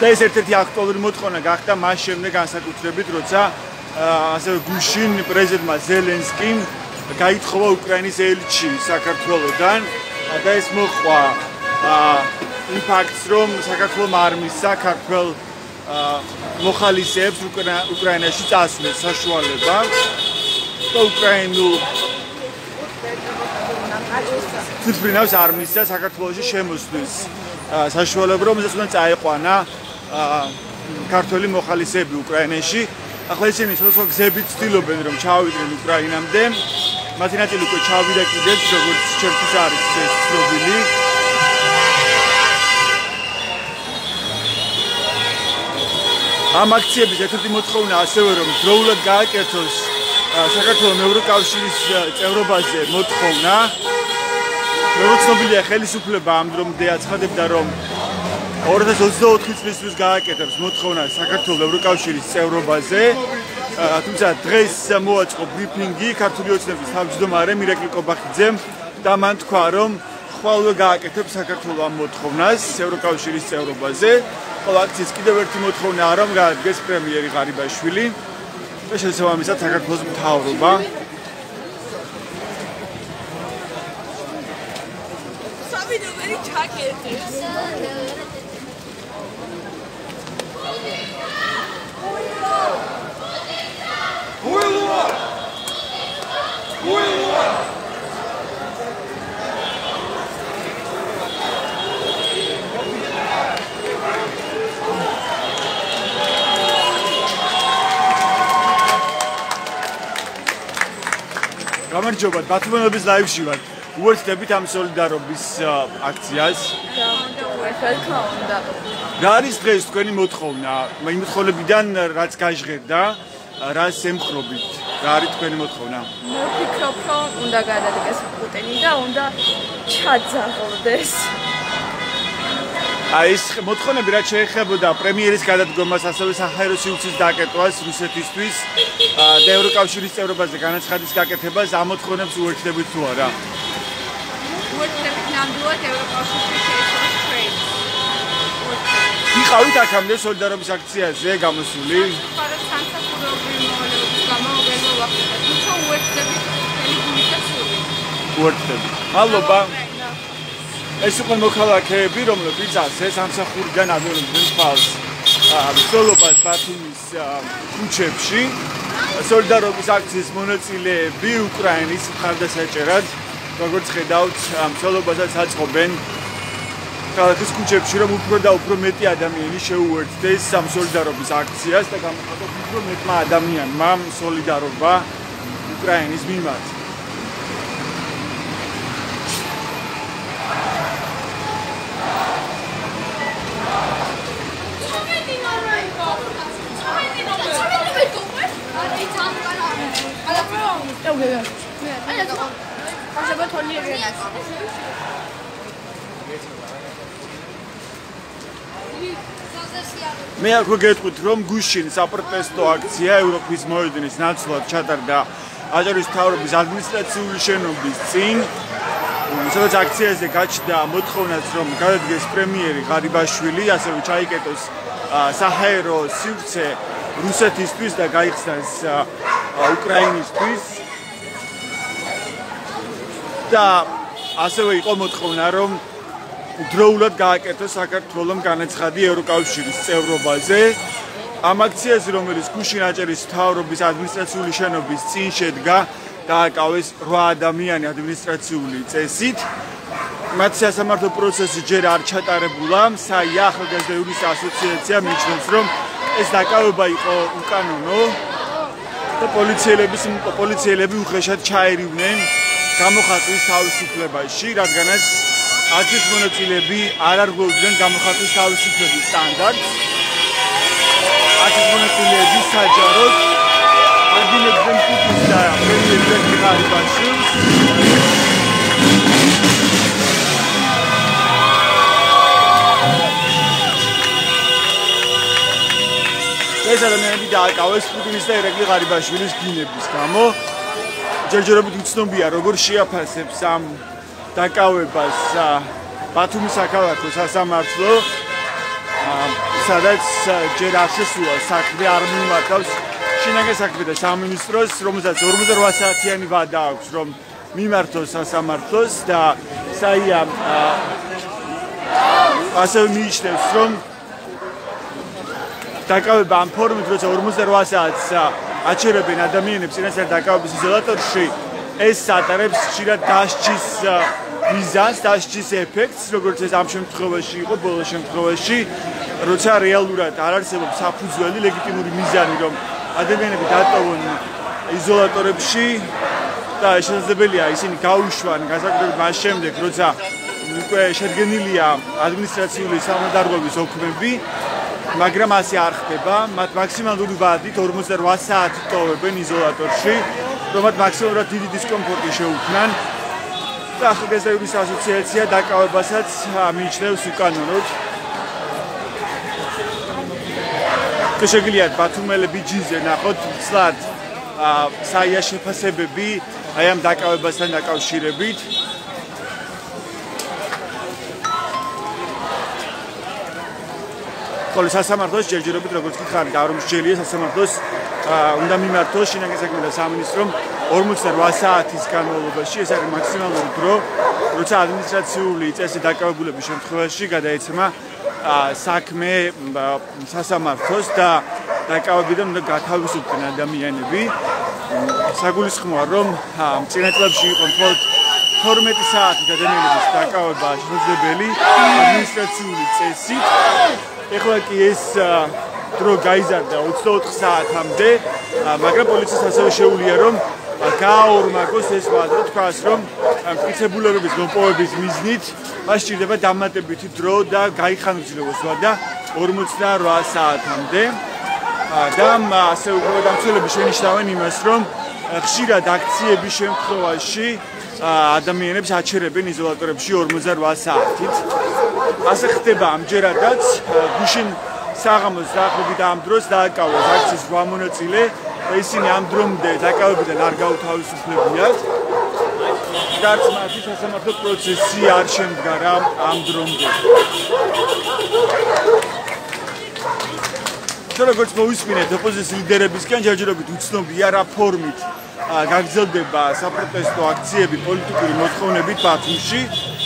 და ეს ერთ-ერთი აქტუალური მოთხოვნა გახდა მას შემდეგ განსაკუთრებით, როცა ასევე გუშინ პრეზიდენტმა ზელენსკიმ გაითხოვა უკრაინის ელჩი საქართველოსთან და ეს მოყვა იმ ფაქტს, რომ საქართველოს არ მისცა ქართველ მოხალისეებს უკრაინაში წასვლის საშუალება და უკრაინულ თვითმფრინავს არ მისცა საქართველოში შემოსვლის საშუალება, რომელსაც უნდა წაეყვანა ქართველი მოხალისეები უკრაინაში. ახლა ისინი სხვადასხვა გზებით ცდილობენ, რომ ჩავიდნენ უკრაინამდე. მათი ნაწილი უკვე ჩავიდა კიდეც, როგორც ჩემთვის არის ეს ცნობილი. ამ აქციების ერთ-ერთი მოთხოვნა ასევე, რომ დროულად გააკეთოს საქართველოს ევროკავშირის წევრობაზე მოთხოვნა. როგორც ცნობილია, ხელისუფლება ამ დრომდე აცხადებდა, რომ 2024 წლისთვის გააკეთებს მოთხოვნა საქართველოს ევროკავშირის წევრობაზე. თუმცა დღეს მოაწყო ბრიფინგი ქართული ოცნების თავმჯდომარემ ირაკლი კობახიძემ და მან თქვა, რომ ხვალვე გააკეთებს საქართველოს ამ მოთხოვნას ევროკავშირის წევრობაზე. ხოლო აქციის კიდევ ერთი მოთხოვნაა, რომ გაადგეს პრემიერი ღარიბაშვილი და შესაბამისად საქართველოს მთავრობა. სამიდობერი ჩაკეტეს. გამარჯობათ, ბათუმელების ლაივში ვართ. უერთდებით ამ სოლიდარობის აქციას. რა არის დღეს თქვენი მოთხოვნა? იმ მოთხოვნებიდან რაც გაჟღერდა, რას ემხრობით? რა არის თქვენი მოთხოვნა? მე ვფიქრობ, რომ უნდა გადადგეს პუტინი და უნდა ჩაძაღლდეს. აი ეს მოთხოვნები რაც შეეხებოდა პრემიერის გადადგომას, ასევე საჰაერო სივრცის დაკეტვას რუსეთისთვის და ევროკავშირის წევრობაზე განაცხადის გაკეთებას, ამ მოთხოვნებს უერთდებით თუ არა? უერთდებით ნამდვილად ევროკავშირში შეიცვალოს ტრეიდს. იყავით აქამდე სოლიდარობის აქციაზე გამოსული? ხარად სამსახურეობრივი მოვალეობის გამო ვერ ვახერხებ, თუმცა უერთდებით მთელი გულით და სულით. უერთდებით. მადლობა. ეს უკვე მოქალაქეები, რომლებიც ასე სამსახურიდან აბერებდნენ თვალს მსვლელობას ბათუმის ქუჩებში. სოლიდარობის აქციის მონაწილეები უკრაინის მხარდასაჭერად, როგორც ხედავთ, მსვლელობასაც აწყობენ ქალაქის ქუჩებში, რომ უფრო და უფრო მეტი ადამიანი შეუერთდეს ამ სოლიდარობის აქციას და გამოხატოს უფრო მეტმა ადამიანმა სოლიდარობა უკრაინის მიმართ. მე აქ გეტყვით რომ გუშინ საპროტესტო აქცია ევროპის მოედნის ნაცვლად ჩატარდა აჭარის მთავრობის ადმინისტრაციული შენობის წინ, სადაც აქციაზე გაჩნდა მოთხოვნაც რომ გადადგეს პრემიერი ღარიბაშვილი, ასევე ჩაიკეტოს საჰაერო სივრცე რუსეთისთვის და გაიხსნას უკრაინისთვის და ასევე იყო მოთხოვნა რომ დროულად გააკეთოს საქართველოს განაცხადი ევროკავშირის წევრობაზე. ამ აქციაზე, რომელიც გუშინ აჭარის მთავრობის ადმინისტრაციული შენობის წინ შედგა, დააკავეს 8 ადამიანი ადმინისტრაციული წესით. მათ სასამართლო პროცესი ჯერ არ ჩატარებულა. საია ახალგაზრდა იურისტთა ასოციაცია მიიჩნევს, რომ ეს დაკავება იყო უკანონო და პოლიციელები უხეშად ჩაერივნენ გამოხატვის თავისუფლებაში, რადგანაც აქციის მონაწილეები არ არღვევდნენ გამოხატვის თავისუფლების სტანდარტს. აქციის მონაწილეები საჯაროდ ადგილებდნენ პუტინს და პრემიერს ღარიბაშვილს. ეს ადამიანები დააკავეს პუტინის და ერეკლი ღარიბაშვილის გინების გამო. ჯერჯერობით უცნობია როგორ შეაფასებს ამ დაკავებას ბათუმის საქალაქო სასამართლო, სადაც ჯერ არ შესულა საქმე, არ მიმართავს შინაგან საქმეთა სამინისტროს, რომელსაც 48 საათიანი ვადა აქვს, რომ მიმართოს სასამართლოს და საია ასევე მიიჩნევს, რომ დაკავება ამ ფორმით, როცა 48 საათს აჩერებენ ადამიანებს წინასწარ დაკავების იზოლატორში, ეს ატარებს ხშირად დასჯის მიზანს, დასჯის ეფექტს, როგორც ეს ამ შემთხვევაში იყო, ბოლო შემთხვევაში, როცა რეალურად არ არსებობს საფუძველი, ლეგიტიმური მიზანი, რომ ადამიანები დატოვონ იზოლატორებში და შესაძლებელია ისინი გაუშვან განსაკუთრებით მას შემდეგ, როცა უკვე შედგენილია ადმინისტრაციული სამართალდარღვევის ოქმები, მაგრამ ასე არ ხდება, მათ მაქსიმალური ვადით 48 საათი ტოვებენ იზოლატორში, რომ მათ მაქსიმალურად დიდი დისკომფორტი შეუქმნან და ახალგაზრდა იურისტთა ასოციაცია დაკავებასაც მიიჩნევს უკანონოდ. შეგიძლიათ ბათუმელები ჯინზე ნახოთ ცლად საია შეფასებები აი ამ დაკავებასთან დაკავშირებით. ხოლო სასამართლოს ჯერჯერობით როგორც გითხარით, რომ შეიძლება სასამართლოს უნდა მიმართოს შინაგან საქმეთა სამინისტრომ 48 საათის განმავლობაში, ეს არის მაქსიმალური დრო, როცა ადმინისტრაციული წესი დაკავებულების შემთხვევაში გადაეცემა საქმე სასამართლოს და დაკავებიდან უნდა გათავისუფლდნენ ადამიანები. საგულისხმოა, რომ წინა წლებში იყო მხოლოდ 12 საათი ადამიანების დაკავება შესაძლებელი ადმინისტრაციული წესით. ეხლა კი ეს დრო გაიზარდა 24 საათამდე, მაგრამ პოლიციას ასევე შეუძლია, რომ გააორმაგოს ეს ვადრო, თქვას რომ მტკიცებულებების მოპოვების მიზნით მას სჭირდება დამატებითი დრო და გაიხანგრძლივოს ვადა 48 საათამდე. და ასე უკვე დამცველები შენიშნავენ იმას, რომ ხშირად აქციების შემთხვევაში ადამიანებს აჩერებენ იზოლატორებში 48 საათით. ასე ხდება ამჯერადაც. გუშინ საღამოს დაახლოებით ამ დროს დააკავეს აქციის 8 მონაწილე. ისინი ამ დრომდე დაკავებიდან არ გაუთავისუფლებიათ. რაც მათი სასამართლო პროცესი არ შემდგარა ამ დრომდე. როგორც მოვისმინეთ ოპოზიციის ლიდერებისგან ჯერჯერობით უცნობია რა ფორმით გაგრძელდება საპროტესტო აქციები პოლიტიკური მოთხოვნებით ბათუმში.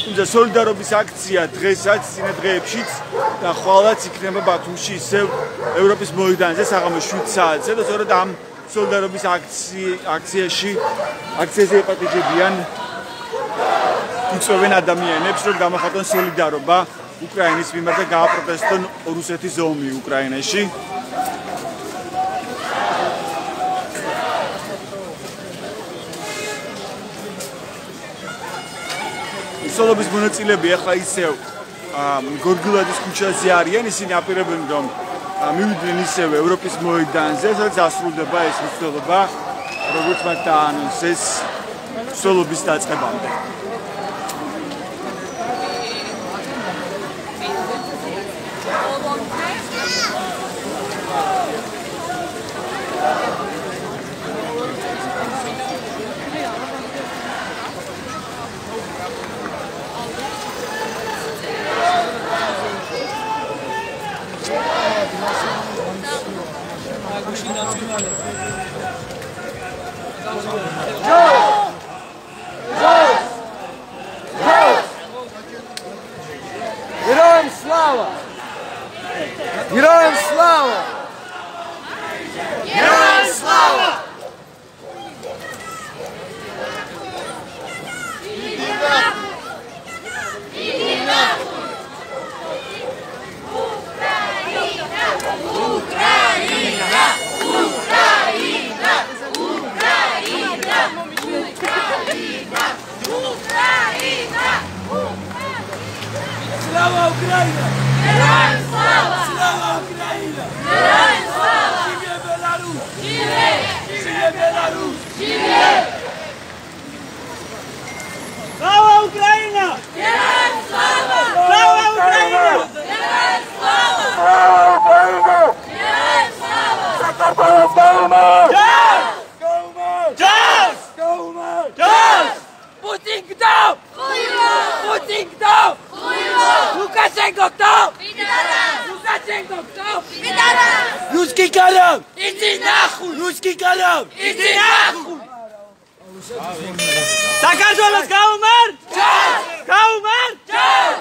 თუმცა სოლიდარობის აქცია დღესაც წინადღეებშიც და ხვალაც იქნება ბათუმში ისევ ევროპის მოედანზე საღამოს 7 საათზე და სწორედ ამ სოლიდარობის აქციაში ეპატიჟებიან იწვევენ ადამიანებს რომ გამახატონ სოლიდარობა უკრაინის მიმართ და გააპროტესტონ რუსეთის ომი უკრაინაში. სოლობის მონაწილეები ახლა ისევ გორგილაძის ქუჩაზე არიან, ისინი აპირებენ რომ მივიდნენ ისევ ევროპის მოედანზე, სადაც ასრულდება ეს მცდელობა, როგორც მათ დაანონსეს სოლობის დაწყებამდე. Героям слава! Героям слава! Героям слава! Слава Украина! Героям слава! Слава Украина! Героям слава! Живе Беларусь! Живе! Живе Беларусь! Живе! Слава Украина! Героям слава! Слава Украина! Героям слава! Слава Украина! Героям слава! Закарпатье Гаума! Час! Гаума! Час! Гаума! Час! Путин кто? Путин кто? Лукашенко кто? Лукашенко кто? Русский король! Иди нахуй! Русский король! Иди нахуй! Საქართველოს გაუმარ? час! გაუმარ? час!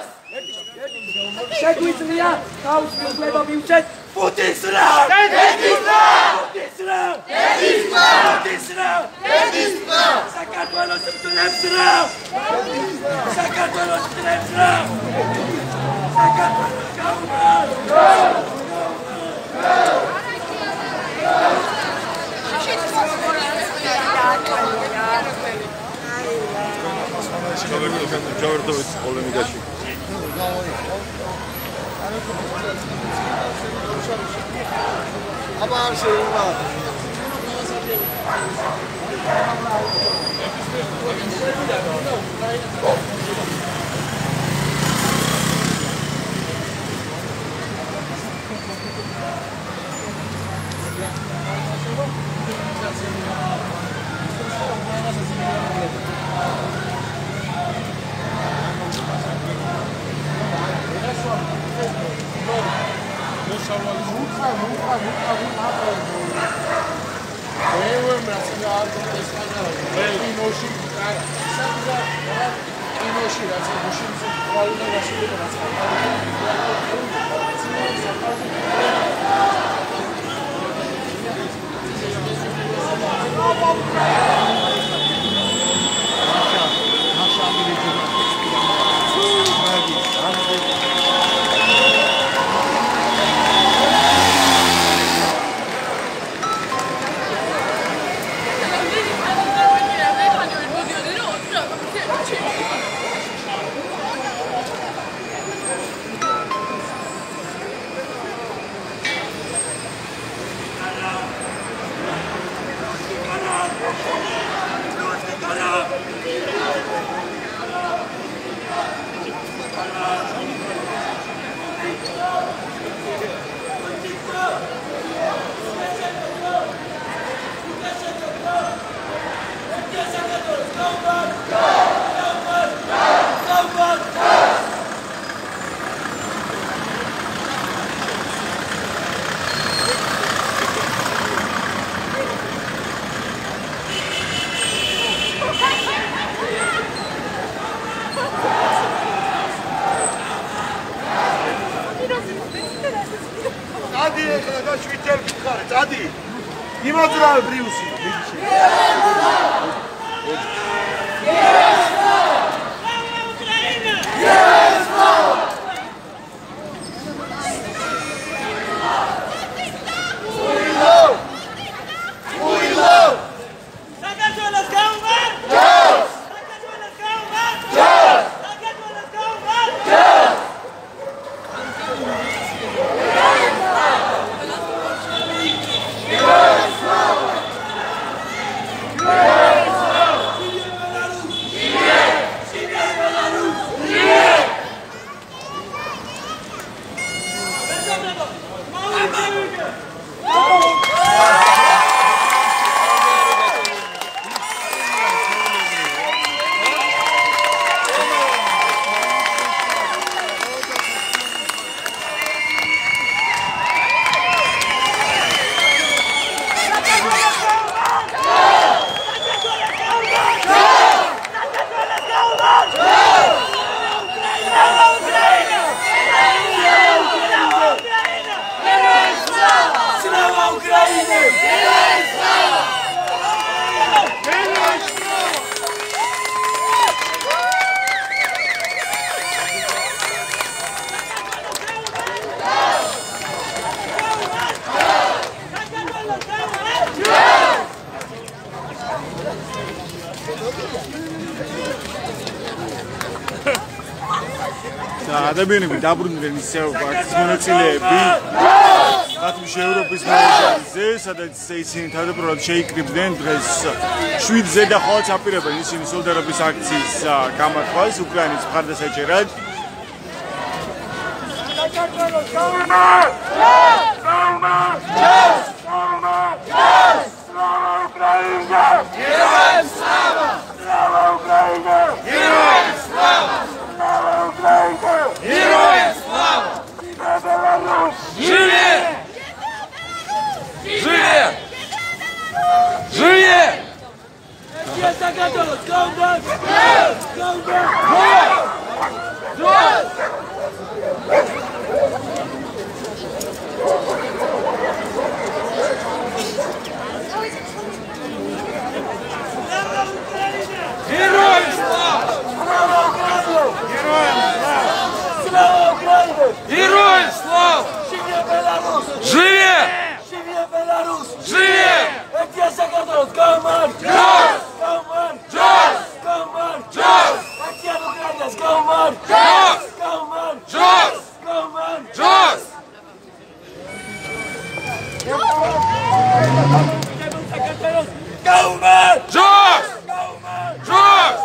შეგვიძლია თავისი უფლება მივცეთ პუტინს რა! დედის რა! პუტინს რა! დედის რა! პუტინს რა! დედის რა! საქართველოს მტრებს რა! საქართველოს მტრებს რა! საქართველოს გაუმარ! ჯავერდოვით პოლემიკაში. აბა არ შეიძლება. წადი ეხლა და შვიდჯერ გითხარე, წადი. იმოძრავე ბრიუსი. ადამიანები დაბრუნდნენ ისევ აქციის მონაწილეები ლატვიის ევროპის მოედანზე, სადაც ისინი თავდაპირველად შეიკრიბნენ დღეს 7-ზე და ხოლმე აპირებენ ისინი სოლიდარობის აქციის გამართვას უკრაინის მხარდასაჭერად. Героям слава! Живи! Живи! Живи! Я загадал, комбат! Комбат! Героям слава! Героям слава! Слава Украине! Героям слава! Живи Беларусь! Живи! Живи Беларусь! Живи! Я загадал, комбат! Джаз! Комбат! Джаз! Комбат! Джаз! Я Украина, комбат! Джаз! Комбат! Джаз! Комбат! Джаз! Комбат! Джаз! Джаз!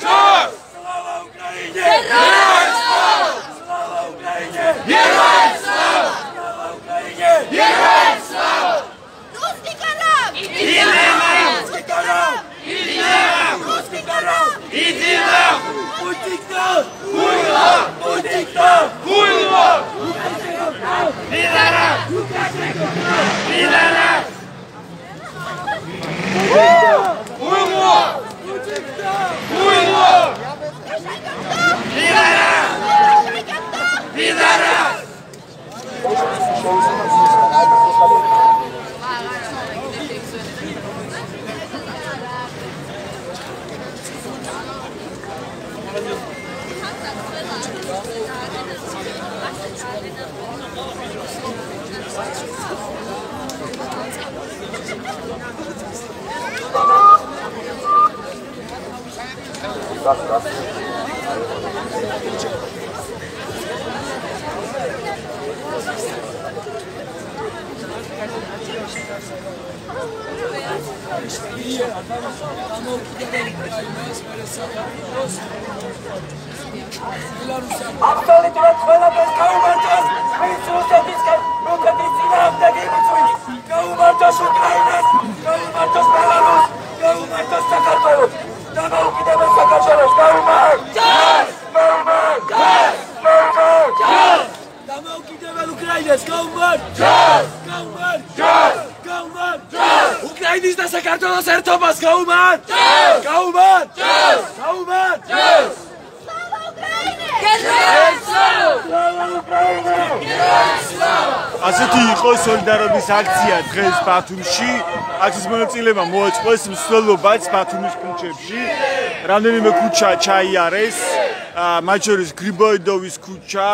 Джаз! Слава Украине! Героям слава! Слава Украине! Героям слава! Слава Украине! Героям слава! Русский кораб! Иди нахуй! Русский кораб! Иди нахуй! Русский кораб! Иди нахуй! Путикта! Хуйло! Путикта! Хуйло! Пидора! Пидора! Хуйло! Путикта! Хуйло! Пидора! Пидора! Absolutely ყველაფერს გაუმართოს მის რუსეთისკენ რუსეთის წინააღმდეგი მიწვით გაუმართოს უკრაინას გაუმართოს ბელარუსს გაუმართოს საქართველოს დამოუკიდებელ საქართველოს გაუმართ დამოუკიდებელ უკრაინას გაუმართ უკრაინის და საქართველოს ერთობას გაუმართ გაუმართ Героям слава! Слава Украине! Героям слава! ასეთი იყო სოლიდარობის აქცია დღეს ბათუმში. აქციის მონაწილეებმა მოაწყოს მსვლელობაც ბათუმის ქუჩებში. რამდენიმე ქუჩა ჩაიარეს, მათ შორის გრიბოიდოვის ქუჩა,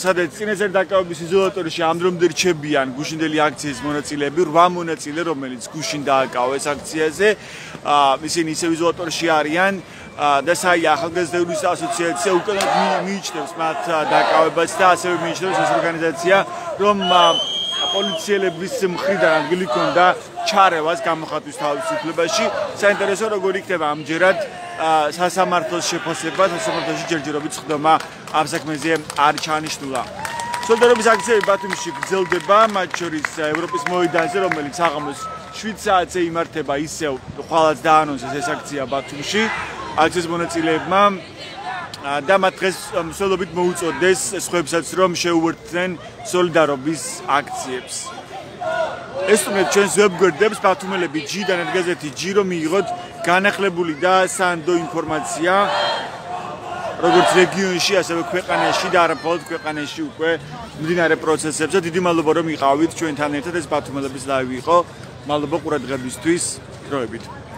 სადაც წინასწარ დაკავების იზოლატორში ამ დრომდე რჩებიან გუშინდელი აქციის მონაწილეები, 8 მონაწილე, რომელიც გუშინ დააკავეს აქციაზე. ისინი ისევ იზოლატორში არიან. და საია ახალგაზრდების ასოციაცია უკვე მიიჩნევს მათ დაკავებას და ასევე მიიჩნევს ეს ორგანიზაცია რომ პოლიციელების მხრიდან ადგილი ჰქონდა ჩარევას გამოხატვის თავისუფლებაში. საინტერესო როგორ იქნება ამჯერად სასამართლოს შეფასება, სასამართლოში ჯერჯერობით ხდომა ამ საქმეზე არ ჩაანიშნულა. სოლიდარობის აქციები ბათუმში გრძელდება, მათ შორის ევროპის მოედანზე, რომელიც საღამოს 7 საათზე იმართება ისევ ხვალაც დაანონსეს ეს აქცია ბათუმში. აქციის მონაწილეებმა და მათ დღეს მსვლელობით მოუწოდეს სხვებსაც რომ შეუერთდნენ სოლიდარობის აქციებს. ესწრებთ ჩვენს ვებგვერდებს ბათუმელები ჯი და ნეტგაზეთი ჯი რომ მიიღოთ განახლებული და სანდო ინფორმაცია როგორც რეგიონში, ასევე ქვეყანაში და არა მხოლოდ ქვეყანაში უკვე მდინარე პროცესებზე. დიდი მადლობა რომ იყავით ჩვენთან ერთად, ეს ბათუმელების ლაივი იყო. მადლობა ყურადღებისთვის. დროებით.